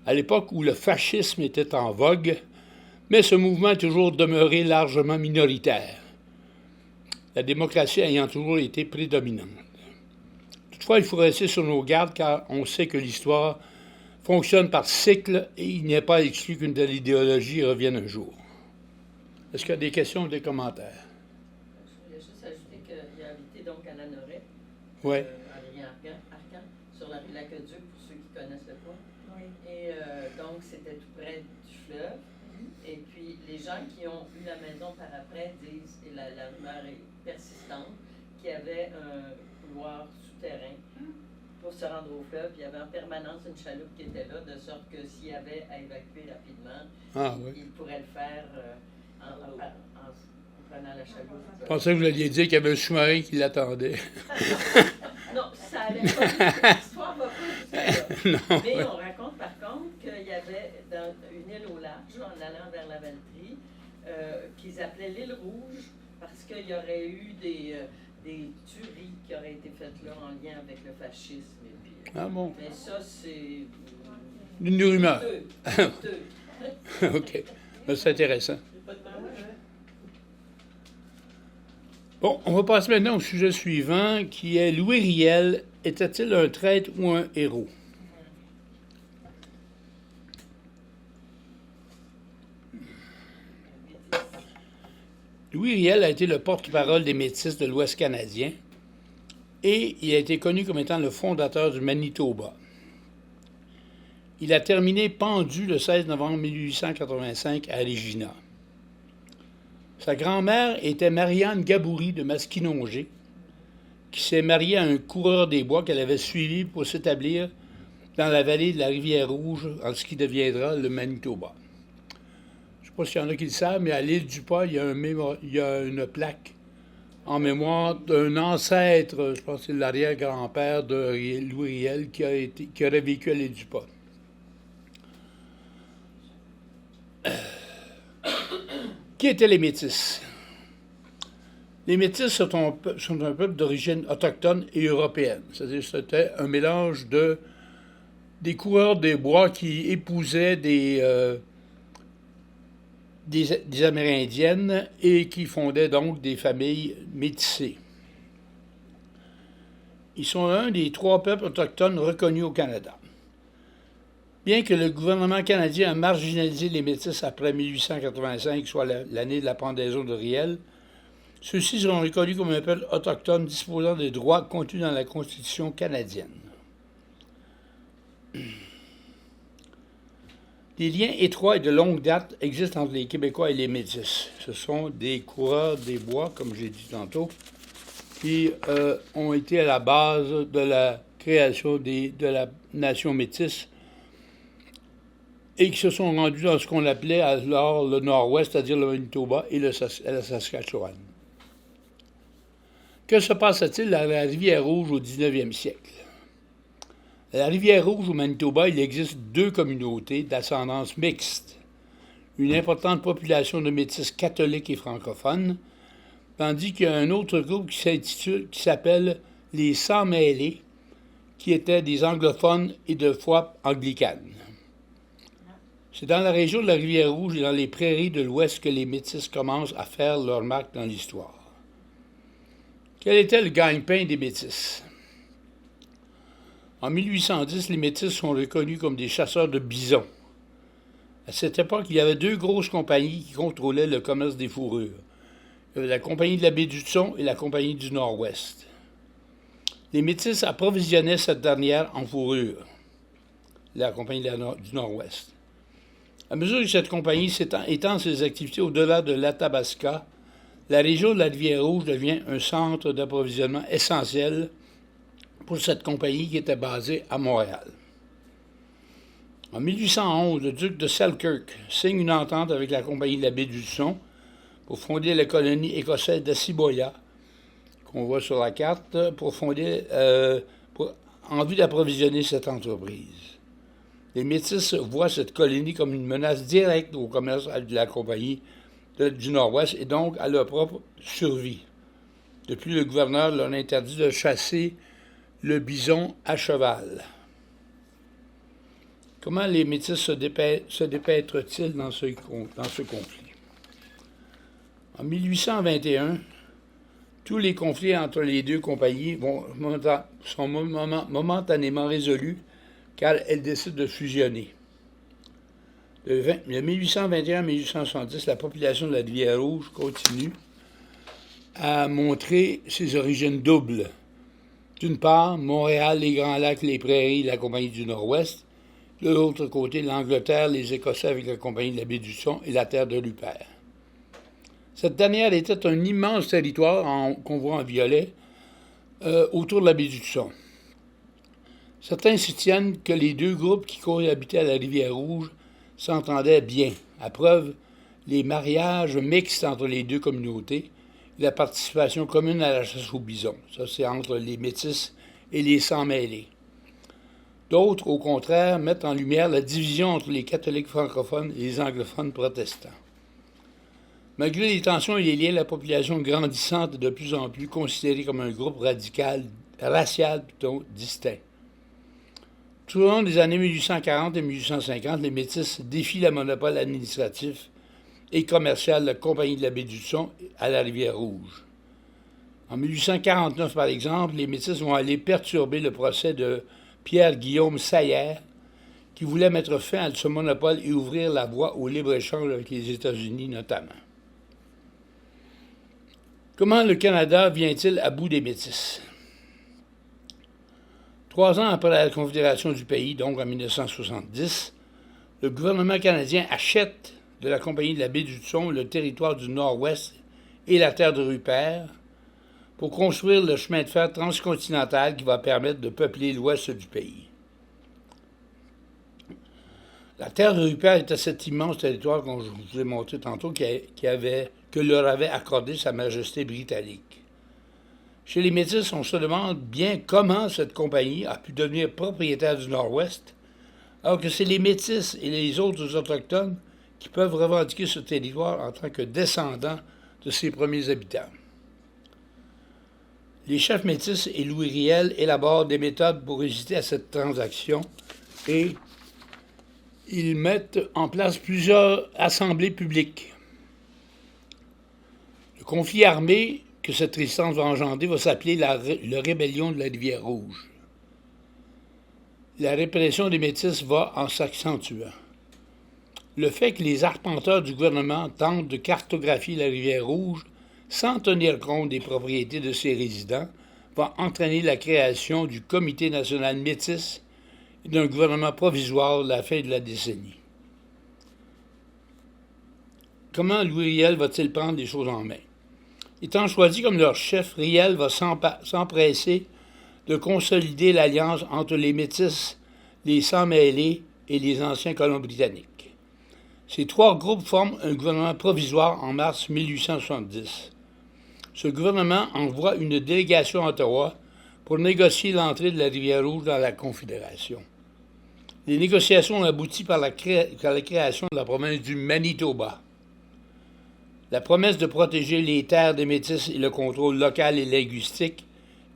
à l'époque où le fascisme était en vogue, mais ce mouvement est toujours demeuré largement minoritaire, la démocratie ayant toujours été prédominante. Toutefois, il faut rester sur nos gardes car on sait que l'histoire fonctionne par cycle et il n'est pas exclu qu'une telle idéologie revienne un jour. Est-ce qu'il y a des questions ou des commentaires? Je voulais juste ajouter qu'il a habité donc à Lanoret, Oui. Arcan, sur la rue Lac-Duc, pour ceux qui connaissent le coin. Oui. Et donc, c'était tout près du fleuve. Et puis, les gens qui ont eu la maison par après disent, et la rumeur est persistante, qu'il y avait un couloir souterrain pour se rendre au fleuve. Puis il y avait en permanence une chaloupe qui était là, de sorte que s'il y avait à évacuer rapidement, il pourrait le faire en prenant la chaloupe. Je pensais que vous alliez dire qu'il y avait un sous-marin qui l'attendait. Non, ça allait pas. L'histoire va pas jusque-là. Non. Mais on raconte par contre qu'il y avait dans une île au large, en allant vers la Valtrie, qu'ils appelaient l'île Rouge parce qu'il y aurait eu des tueries qui auraient été faites là en lien avec le fascisme. Et puis, Ah bon? mais ça, c'est... Une rumeur. Deux. OK. Mais c'est intéressant. Bon, on va passer maintenant au sujet suivant, qui est Louis Riel. Était-il un traître ou un héros? Louis Riel a été le porte-parole des Métis de l'Ouest canadien et il a été connu comme étant le fondateur du Manitoba. Il a terminé pendu le 16 novembre 1885 à Regina. Sa grand-mère était Marianne Gaboury de Maskinongé, qui s'est mariée à un coureur des bois qu'elle avait suivi pour s'établir dans la vallée de la Rivière-Rouge, en ce qui deviendra le Manitoba. Je ne sais pas s'il y en a qui le savent, mais à l'île du Pas, il y a une plaque en mémoire d'un ancêtre, je pense que c'est l'arrière-grand-père de Louis Riel, qui aurait vécu à l'île du Pas. Qui étaient les Métis? Les Métis sont un peuple d'origine autochtone et européenne. C'est-à-dire que c'était un mélange des coureurs des bois qui épousaient des Amérindiennes et qui fondaient donc des familles métissées. Ils sont un des 3 peuples autochtones reconnus au Canada. Bien que le gouvernement canadien a marginalisé les Métis après 1885, soit l'année de la pendaison de Riel, ceux-ci seront reconnus comme un peuple autochtone disposant des droits contenus dans la Constitution canadienne. Des liens étroits et de longue date existent entre les Québécois et les Métis. Ce sont des coureurs des bois, comme j'ai dit tantôt, qui ont été à la base de la création de la nation métisse et qui se sont rendus dans ce qu'on appelait alors le Nord-Ouest, c'est-à-dire le Manitoba et la Saskatchewan. Que se passe-t-il à la Rivière-Rouge au 19e siècle? À la Rivière-Rouge, au Manitoba, il existe deux communautés d'ascendance mixte. Une importante population de métis catholiques et francophones, tandis qu'il y a un autre groupe qui s'appelle les Sans-Mêlés, qui étaient des anglophones et de foi anglicane. C'est dans la région de la Rivière-Rouge et dans les prairies de l'Ouest que les Métis commencent à faire leur marque dans l'histoire. Quel était le gagne-pain des Métis? En 1810, les Métis sont reconnus comme des chasseurs de bisons. À cette époque, il y avait deux grosses compagnies qui contrôlaient le commerce des fourrures. Il y avait la Compagnie de la baie d'Hudson et la Compagnie du Nord-Ouest. Les Métis approvisionnaient cette dernière en fourrure, la Compagnie du Nord-Ouest. À mesure que cette compagnie étend ses activités au-delà de l'Athabasca, la région de la Rivière-Rouge devient un centre d'approvisionnement essentiel pour cette compagnie qui était basée à Montréal. En 1811, le duc de Selkirk signe une entente avec la Compagnie de la baie d'Hudson pour fonder la colonie écossaise d'Assiboya, qu'on voit sur la carte, en vue d'approvisionner cette entreprise. Les Métis voient cette colonie comme une menace directe au commerce de la Compagnie du Nord-Ouest et donc à leur propre survie. Depuis, le gouverneur leur interdit de chasser le bison à cheval. Comment les Métis se dépêtrent-ils dans ce conflit? En 1821, tous les conflits entre les deux compagnies sont momentanément résolus car elles décident de fusionner. De 1821 à 1870, la population de la Rivière-Rouge continue à montrer ses origines doubles. D'une part, Montréal, les Grands Lacs, les Prairies, la Compagnie du Nord-Ouest. De l'autre côté, l'Angleterre, les Écossais avec la Compagnie de la baie d'Hudson et la terre de Rupert. Cette dernière était un immense territoire, qu'on voit en violet, autour de la baie d'Hudson. Certains soutiennent que les deux groupes qui cohabitaient à la Rivière-Rouge s'entendaient bien. À preuve, les mariages mixtes entre les deux communautés et la participation commune à la chasse au bison. Ça, c'est entre les Métis et les Sans-Mêlés. D'autres, au contraire, mettent en lumière la division entre les catholiques francophones et les anglophones protestants. Malgré les tensions et les liens, la population grandissante est de plus en plus considérée comme un groupe racial distinct. Tout au long des années 1840 et 1850, les Métis défient le monopole administratif et commercial de la Compagnie de la baie d'Hudson à la Rivière-Rouge. En 1849, par exemple, les Métis vont aller perturber le procès de Pierre-Guillaume Sayer, qui voulait mettre fin à ce monopole et ouvrir la voie au libre-échange avec les États-Unis notamment. Comment le Canada vient-il à bout des Métis? 3 ans après la Confédération du pays, donc en 1970, le gouvernement canadien achète de la Compagnie de la baie d'Hudson le territoire du Nord-Ouest et la terre de Rupert pour construire le chemin de fer transcontinental qui va permettre de peupler l'ouest du pays. La terre de Rupert était cet immense territoire, comme je vous ai montré tantôt, que leur avait accordé Sa Majesté britannique. Chez les Métis, on se demande bien comment cette compagnie a pu devenir propriétaire du Nord-Ouest, alors que c'est les Métis et les autres Autochtones qui peuvent revendiquer ce territoire en tant que descendants de ses premiers habitants. Les chefs Métis et Louis Riel élaborent des méthodes pour résister à cette transaction et ils mettent en place plusieurs assemblées publiques. Le conflit armé que cette résistance va engendrer va s'appeler la rébellion de la Rivière-Rouge. La répression des Métis va en s'accentuant. Le fait que les arpenteurs du gouvernement tentent de cartographier la Rivière-Rouge sans tenir compte des propriétés de ses résidents va entraîner la création du Comité national métis et d'un gouvernement provisoire à la fin de la décennie. Comment Louis Riel va-t-il prendre les choses en main? Étant choisi comme leur chef, Riel va s'empresser de consolider l'alliance entre les Métis, les Sans-Mêlés et les anciens colons britanniques. Ces 3 groupes forment un gouvernement provisoire en mars 1870. ce gouvernement envoie une délégation à Ottawa pour négocier l'entrée de la Rivière-Rouge dans la Confédération. Les négociations ont abouti par la création de la province du Manitoba. La promesse de protéger les terres des Métis et le contrôle local et linguistique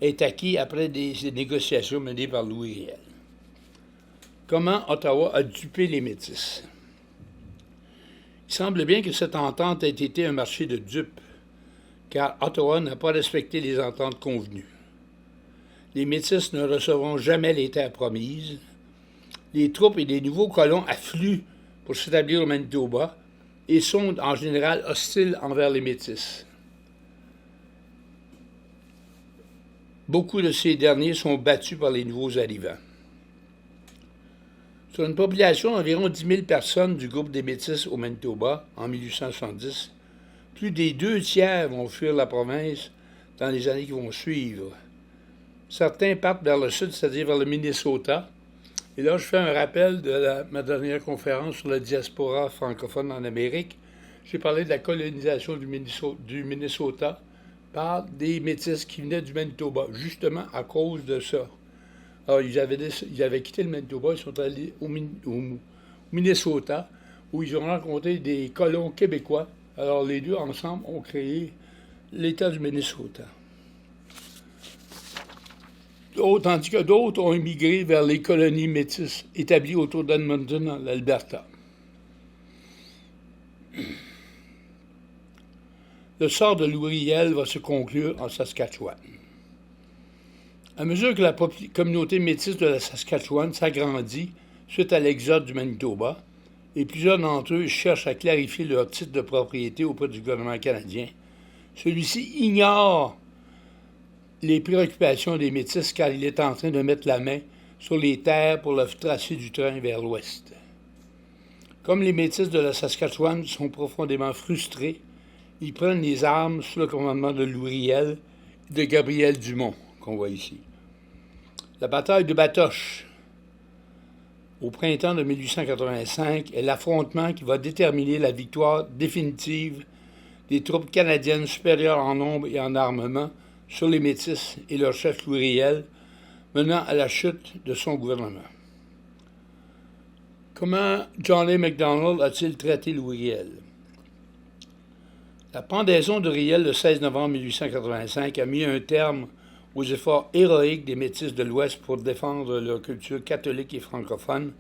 est acquis après des négociations menées par Louis Riel. Comment Ottawa a dupé les Métis? Il semble bien que cette entente ait été un marché de dupes, car Ottawa n'a pas respecté les ententes convenues. Les Métis ne recevront jamais les terres promises. Les troupes et les nouveaux colons affluent pour s'établir au Manitoba et sont en général hostiles envers les Métis. Beaucoup de ces derniers sont battus par les nouveaux arrivants. Sur une population d'environ 10 000 personnes du groupe des Métis au Manitoba en 1870, plus des 2 tiers vont fuir la province dans les années qui vont suivre. Certains partent vers le sud, c'est-à-dire vers le Minnesota. Et là, je fais un rappel de ma dernière conférence sur la diaspora francophone en Amérique. J'ai parlé de la colonisation du Minnesota par des Métis qui venaient du Manitoba, justement à cause de ça. Alors, ils avaient quitté le Manitoba, ils sont allés au Minnesota, où ils ont rencontré des colons québécois. Alors, les deux, ensemble, ont créé l'État du Minnesota. Tandis que d'autres ont émigré vers les colonies métisses établies autour d'Edmonton, dans l'Alberta. Le sort de Louis Riel va se conclure en Saskatchewan. À mesure que la communauté métisse de la Saskatchewan s'agrandit suite à l'exode du Manitoba, et plusieurs d'entre eux cherchent à clarifier leur titre de propriété auprès du gouvernement canadien, celui-ci ignore les préoccupations des Métis car il est en train de mettre la main sur les terres pour le tracé du train vers l'ouest. Comme les Métis de la Saskatchewan sont profondément frustrés, ils prennent les armes sous le commandement de Louis Riel et de Gabriel Dumont, qu'on voit ici. La bataille de Batoche, au printemps de 1885, est l'affrontement qui va déterminer la victoire définitive des troupes canadiennes supérieures en nombre et en armement sur les Métis et leur chef Louis Riel, menant à la chute de son gouvernement. Comment John A. Macdonald a-t-il traité Louis Riel? La pendaison de Riel le 16 novembre 1885 a mis un terme aux efforts héroïques des Métis de l'Ouest pour défendre leur culture catholique et francophone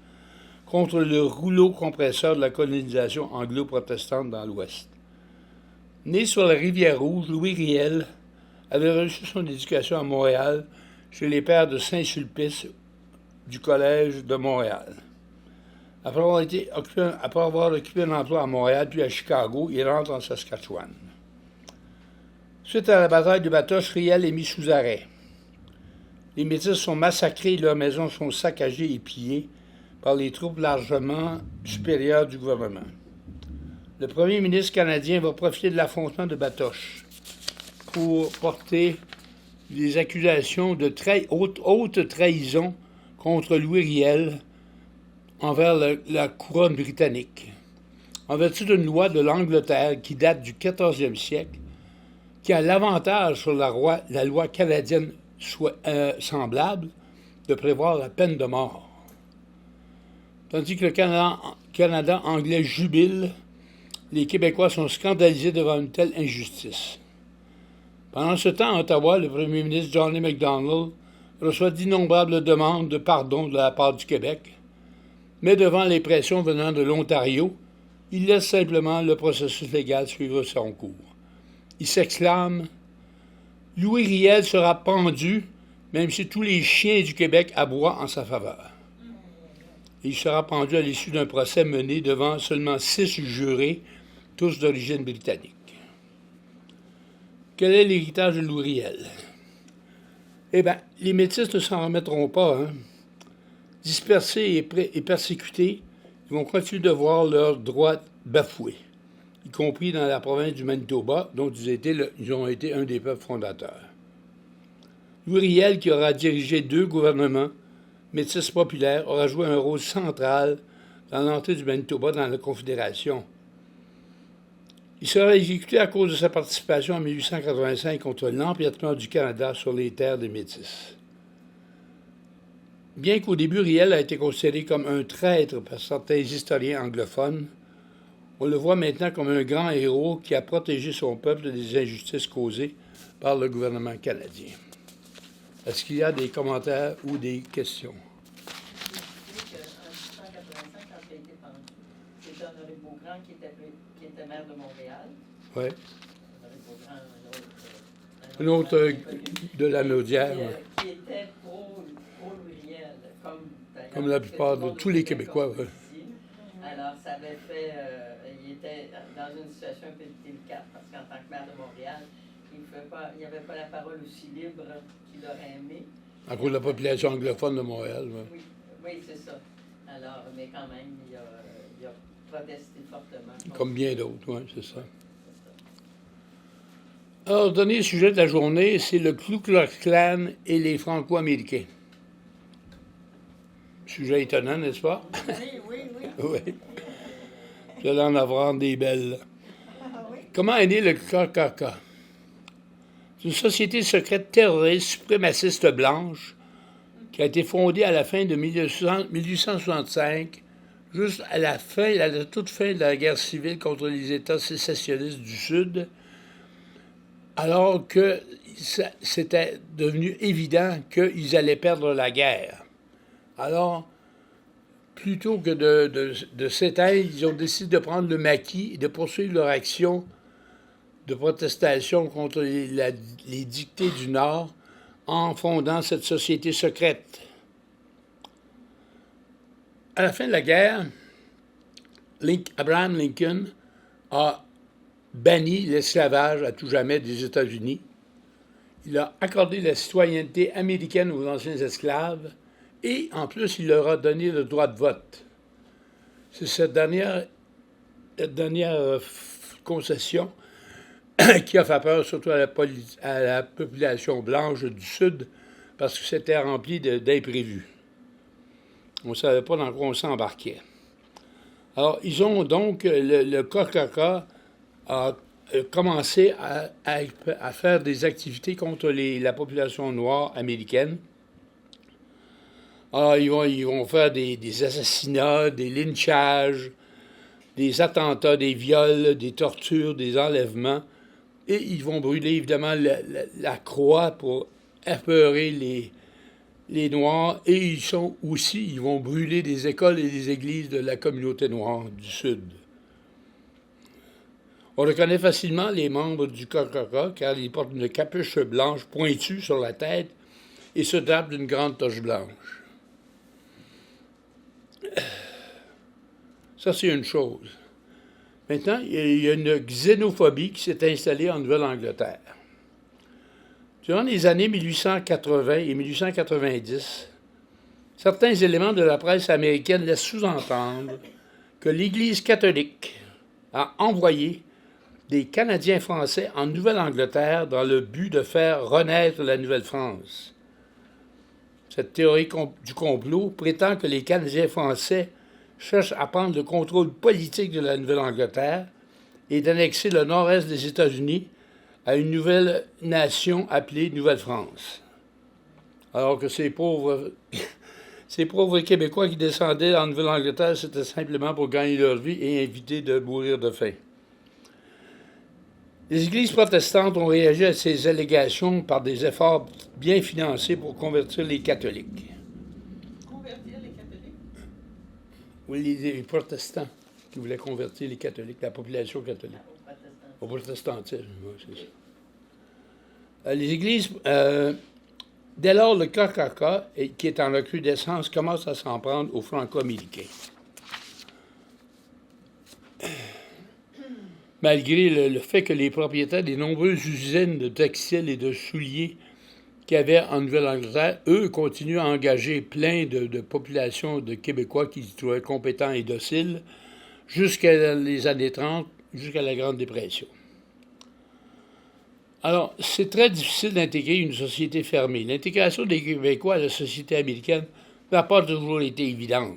contre le rouleau compresseur de la colonisation anglo-protestante dans l'Ouest. Né sur la Rivière-Rouge, Louis Riel avait reçu son éducation à Montréal chez les pères de Saint-Sulpice du Collège de Montréal. Après avoir occupé un emploi à Montréal puis à Chicago, il rentre en Saskatchewan. Suite à la bataille de Batoche, Riel est mis sous arrêt. Les Métis sont massacrés et leurs maisons sont saccagées et pillées par les troupes largement supérieures du gouvernement. Le premier ministre canadien va profiter de l'affrontement de Batoche pour porter des accusations de haute trahison contre Louis Riel envers la couronne britannique. En vertu d'une loi de l'Angleterre qui date du 14e siècle, qui a l'avantage sur la loi canadienne semblable de prévoir la peine de mort. Tandis que le Canada anglais jubile, les Québécois sont scandalisés devant une telle injustice. Pendant ce temps, à Ottawa, le premier ministre John A. Macdonald reçoit d'innombrables demandes de pardon de la part du Québec, mais devant les pressions venant de l'Ontario, il laisse simplement le processus légal suivre son cours. Il s'exclame « Louis Riel sera pendu, même si tous les chiens du Québec aboient en sa faveur. » Il sera pendu à l'issue d'un procès mené devant seulement 6 jurés, tous d'origine britannique. Quel est l'héritage de Louis Riel? Eh bien, les Métis ne s'en remettront pas. Dispersés et persécutés, ils vont continuer de voir leurs droits bafoués, y compris dans la province du Manitoba, dont ils ont été un des peuples fondateurs. Louis Riel, qui aura dirigé 2 gouvernements métis populaires, aura joué un rôle central dans l'entrée du Manitoba dans la Confédération. Il sera exécuté à cause de sa participation en 1885 contre l'empiètement du Canada sur les terres des Métis. Bien qu'au début Riel a été considéré comme un traître par certains historiens anglophones, on le voit maintenant comme un grand héros qui a protégé son peuple des injustices causées par le gouvernement canadien. Est-ce qu'il y a des commentaires ou des questions? En 1885, quand il a été pendu, c'était Honoré Beaugrand qui était maire de Montréal. Oui. Honoré Beaugrand, Un autre connu, de la Naudière, qui était pro-Louis Riel, comme la plupart de tous les Québécois. Ouais. Alors, ça avait fait... il était dans une situation un peu délicate parce qu'en tant que maire de Montréal, il n'avait pas la parole aussi libre qu'il aurait aimé. À cause de la population anglophone de Montréal. Ouais. Oui, c'est ça. Alors, mais quand même, il a protesté fortement. Comme bien d'autres, oui, c'est ça. Alors, le dernier sujet de la journée, c'est le Ku Klux Klan et les Franco-Américains. Sujet étonnant, n'est-ce pas? Oui. Oui. Vous allez en avoir des belles. Comment est né le KKK? C'est une société secrète terroriste suprémaciste blanche qui a été fondée à la fin de 1865, juste à la toute fin de la guerre civile contre les États sécessionnistes du Sud, alors que c'était devenu évident qu'ils allaient perdre la guerre. Alors, plutôt que de s'éteindre, ils ont décidé de prendre le maquis et de poursuivre leur action de protestation contre les dictées du Nord en fondant cette société secrète. À la fin de la guerre, Abraham Lincoln a banni l'esclavage à tout jamais des États-Unis. Il a accordé la citoyenneté américaine aux anciens esclaves et, en plus, il leur a donné le droit de vote. C'est cette dernière concession qui a fait peur surtout à la population blanche du Sud parce que c'était rempli d'imprévus. On ne savait pas dans quoi on s'embarquait. Alors, ils ont donc, le KKK a commencé à faire des activités contre la population noire américaine. Alors, ils vont faire des assassinats, des lynchages, des attentats, des viols, des tortures, des enlèvements. Et ils vont brûler, évidemment, la croix pour apeurer les Noirs. Et ils vont brûler des écoles et des églises de la communauté noire du Sud. On reconnaît facilement les membres du KKK car ils portent une capuche blanche pointue sur la tête et se drapent d'une grande tache blanche. Ça, c'est une chose. Maintenant, il y a une xénophobie qui s'est installée en Nouvelle-Angleterre. Durant les années 1880 et 1890, certains éléments de la presse américaine laissent sous-entendre que l'Église catholique a envoyé des Canadiens français en Nouvelle-Angleterre dans le but de faire renaître la Nouvelle-France. Cette théorie du complot prétend que les Canadiens français cherche à prendre le contrôle politique de la Nouvelle-Angleterre et d'annexer le nord-est des États-Unis à une nouvelle nation appelée Nouvelle-France. Alors que ces pauvres Québécois qui descendaient en Nouvelle-Angleterre, c'était simplement pour gagner leur vie et éviter de mourir de faim. Les églises protestantes ont réagi à ces allégations par des efforts bien financés pour convertir les catholiques. Oui, les protestants qui voulaient convertir les catholiques, la population catholique. Au protestantisme, oui, c'est ça. Les églises, dès lors, le KKK, qui est en recrudescence, commence à s'en prendre aux Franco-Américains. Malgré le fait que les propriétaires des nombreuses usines de textiles et de souliers qu'il y avait en Nouvelle-Angleterre, eux, continuent à engager plein de populations de Québécois qui se trouvaient compétents et dociles jusqu'à les années 30, jusqu'à la Grande Dépression. Alors, c'est très difficile d'intégrer une société fermée. L'intégration des Québécois à la société américaine n'a pas toujours été évidente.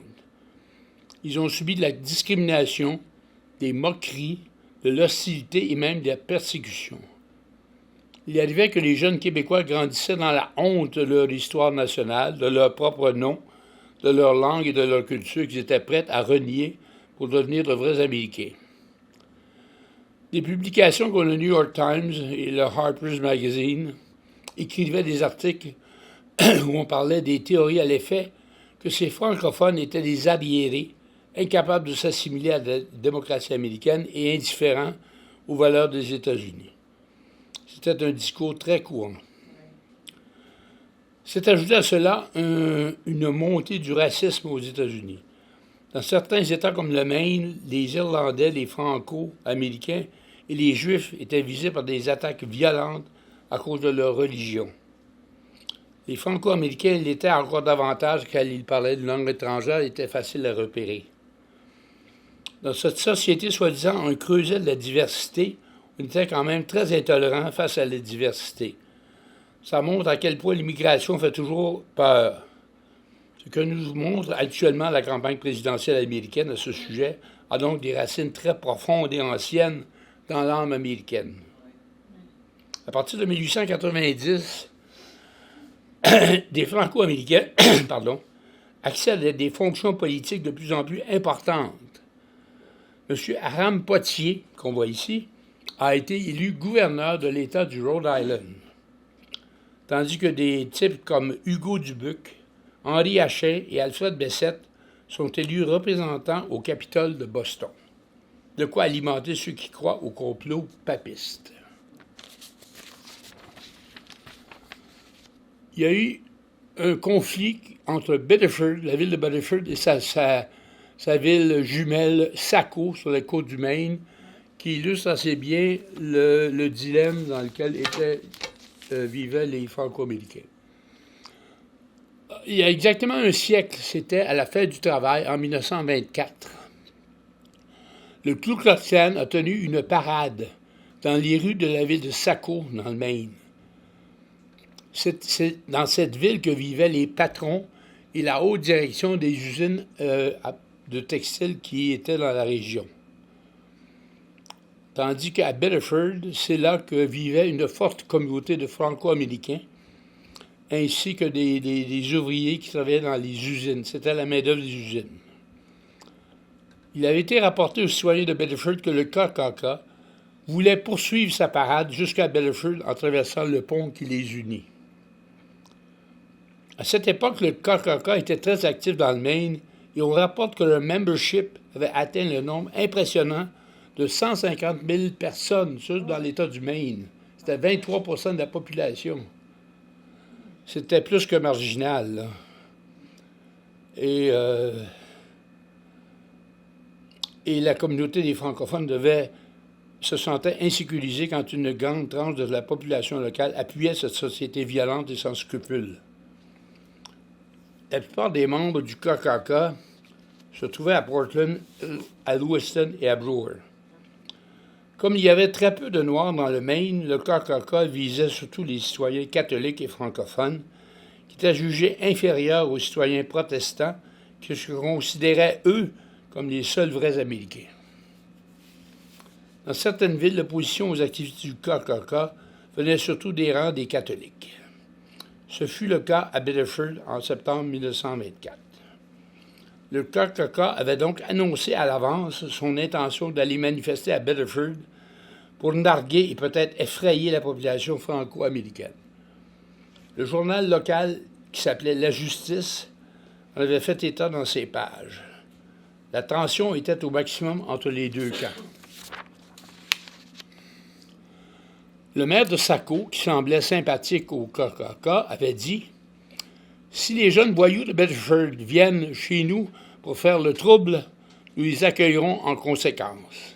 Ils ont subi de la discrimination, des moqueries, de l'hostilité et même de la persécution. Il arrivait que les jeunes Québécois grandissaient dans la honte de leur histoire nationale, de leur propre nom, de leur langue et de leur culture qu'ils étaient prêts à renier pour devenir de vrais Américains. Des publications comme le New York Times et le Harper's Magazine écrivaient des articles où on parlait des théories à l'effet que ces francophones étaient des arriérés, incapables de s'assimiler à la démocratie américaine et indifférents aux valeurs des États-Unis. C'était un discours très courant. S'est ajouté à cela une montée du racisme aux États-Unis. Dans certains États comme le Maine, les Irlandais, les Franco-Américains et les Juifs étaient visés par des attaques violentes à cause de leur religion. Les Franco-Américains l'étaient encore davantage car ils parlaient une langue étrangère et étaient faciles à repérer. Dans cette société, soi-disant, on creusait de la diversité, on était quand même très intolérant face à la diversité. Ça montre à quel point l'immigration fait toujours peur. Ce que nous montre actuellement la campagne présidentielle américaine à ce sujet a donc des racines très profondes et anciennes dans l'âme américaine. À partir de 1890, des Franco-Américains accèdent à des fonctions politiques de plus en plus importantes. M. Aram Poitier, qu'on voit ici, a été élu gouverneur de l'État du Rhode Island, tandis que des types comme Hugo Dubuc, Henri Hachin et Alfred Bessette sont élus représentants au Capitole de Boston. De quoi alimenter ceux qui croient au complot papiste. Il y a eu un conflit entre Biddeford, la ville de Biddeford, et sa ville jumelle Saco, sur les côtes du Maine, qui illustre assez bien le dilemme dans lequel vivaient les Franco-Américains. Il y a exactement un siècle, c'était à la fête du travail, en 1924. Le Ku Klux Klan a tenu une parade dans les rues de la ville de Saco, dans le Maine. C'est dans cette ville que vivaient les patrons et la haute direction des usines de textiles qui étaient dans la région. Tandis qu'à Biddeford, c'est là que vivait une forte communauté de Franco-Américains, ainsi que des ouvriers qui travaillaient dans les usines. C'était la main-d'œuvre des usines. Il avait été rapporté aux citoyens de Biddeford que le KKK voulait poursuivre sa parade jusqu'à Biddeford en traversant le pont qui les unit. À cette époque, le KKK était très actif dans le Maine et on rapporte que le membership avait atteint le nombre impressionnant de 150 000 personnes, juste dans l'État du Maine. C'était 23 % de la population. C'était plus que marginal, là. Et la communauté des francophones se sentait insécurisée quand une grande tranche de la population locale appuyait cette société violente et sans scrupules. La plupart des membres du KKK se trouvaient à Portland, à Lewiston et à Brewer. Comme il y avait très peu de Noirs dans le Maine, le KKK visait surtout les citoyens catholiques et francophones, qui étaient jugés inférieurs aux citoyens protestants, qui se considéraient, eux, comme les seuls vrais Américains. Dans certaines villes, l'opposition aux activités du KKK venait surtout des rangs des catholiques. Ce fut le cas à Biddeford en septembre 1924. Le KKK avait donc annoncé à l'avance son intention d'aller manifester à Biddeford pour narguer et peut-être effrayer la population franco-américaine. Le journal local, qui s'appelait La Justice, en avait fait état dans ses pages. La tension était au maximum entre les deux camps. Le maire de Saco, qui semblait sympathique au KKK, avait dit « Si les jeunes voyous de Biddeford viennent chez nous pour faire le trouble, nous les accueillerons en conséquence. »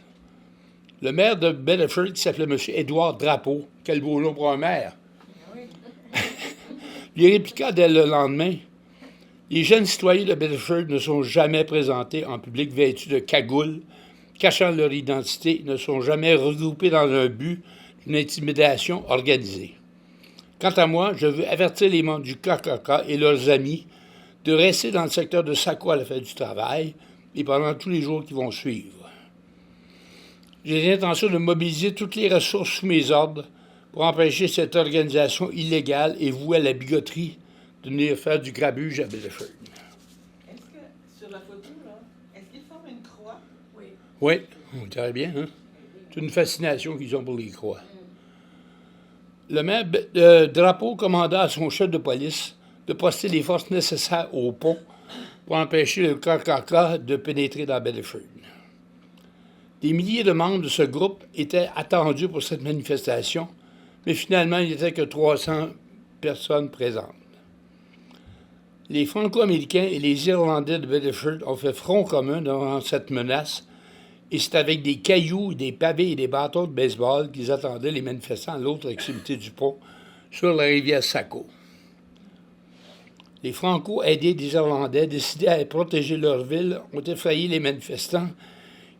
Le maire de Biddeford, qui s'appelait M. Édouard Drapeau, quel beau nom pour un maire, lui répliqua dès le lendemain « Les jeunes citoyens de Biddeford ne sont jamais présentés en public vêtus de cagoules, cachant leur identité, ne sont jamais regroupés dans un but d'une intimidation organisée. Quant à moi, je veux avertir les membres du KKK et leurs amis de rester dans le secteur de Saco à la fête du travail et pendant tous les jours qui vont suivre. » J'ai l'intention de mobiliser toutes les ressources sous mes ordres pour empêcher cette organisation illégale et vouée à la bigoterie de venir faire du grabuge à Biddeford. Est-ce que, sur la photo, là, est-ce qu'ils forment une croix? Oui. Oui, on dirait bien, hein? C'est une fascination qu'ils ont pour les croix. Le drapeau commanda à son chef de police de poster les forces nécessaires au pont pour empêcher le KKK de pénétrer dans Biddeford. Des milliers de membres de ce groupe étaient attendus pour cette manifestation, mais finalement, il n'y était que 300 personnes présentes. Les Franco-Américains et les Irlandais de Biddeford ont fait front commun devant cette menace, et c'est avec des cailloux, des pavés et des bâtons de baseball qu'ils attendaient les manifestants à l'autre extrémité du pont, sur la rivière Saco. Les Franco, aidés des Irlandais, décidés à protéger leur ville, ont effrayé les manifestants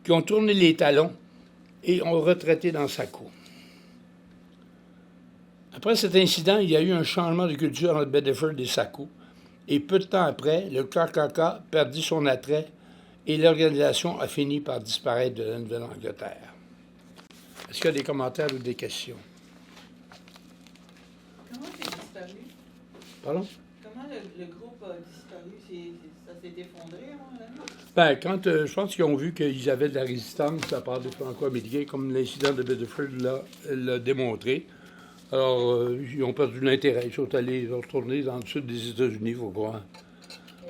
qui ont tourné les talons et ont retraité dans Saco. Après cet incident, il y a eu un changement de culture entre Biddeford et Saco, et peu de temps après, le KKK perdit son attrait et l'organisation a fini par disparaître de la Nouvelle-Angleterre. Est-ce qu'il y a des commentaires ou des questions? Comment c'est disparu? Pardon? Comment le groupe a disparu? Ça s'est effondré avant l'année? Bien, quand je pense qu'ils ont vu qu'ils avaient de la résistance de la part des Franco-Américains, comme l'incident de Biddeford l'a démontré. Alors, ils ont perdu l'intérêt. Ils sont allés retourner dans le sud des États-Unis, il faut croire,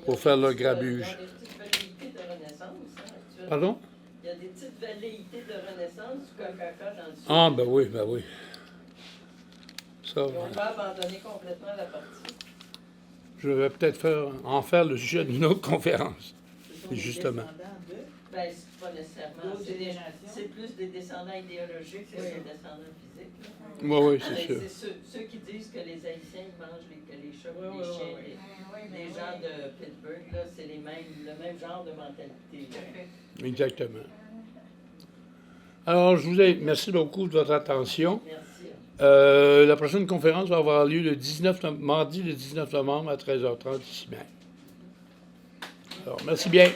pour faire leur grabuge. Il y a des petites velléités de renaissance, actuellement. Pardon? Il y a des petites velléités de renaissance du KKK dans le sud. Ah, ben oui, ben oui. Ça, On va abandonner complètement la partie. je vais peut-être en faire le sujet d'une autre conférence. Ce sont des Justement. descendants de... Ben, c'est pas nécessairement. D'autres générations. C'est plus des descendants idéologiques que des descendants physiques. Là. Oui, oui, c'est Mais sûr. c'est ceux qui disent que les Haïtiens mangent les chats, Ouais, les ouais, chiens, ouais, ouais. les gens de Pittsburgh, là, c'est le même genre de mentalité. Tout à là. fait. Exactement. Alors, merci beaucoup de votre attention. Merci. La prochaine conférence va avoir lieu mardi le 19 novembre à 13h30 ici même. Alors, merci bien.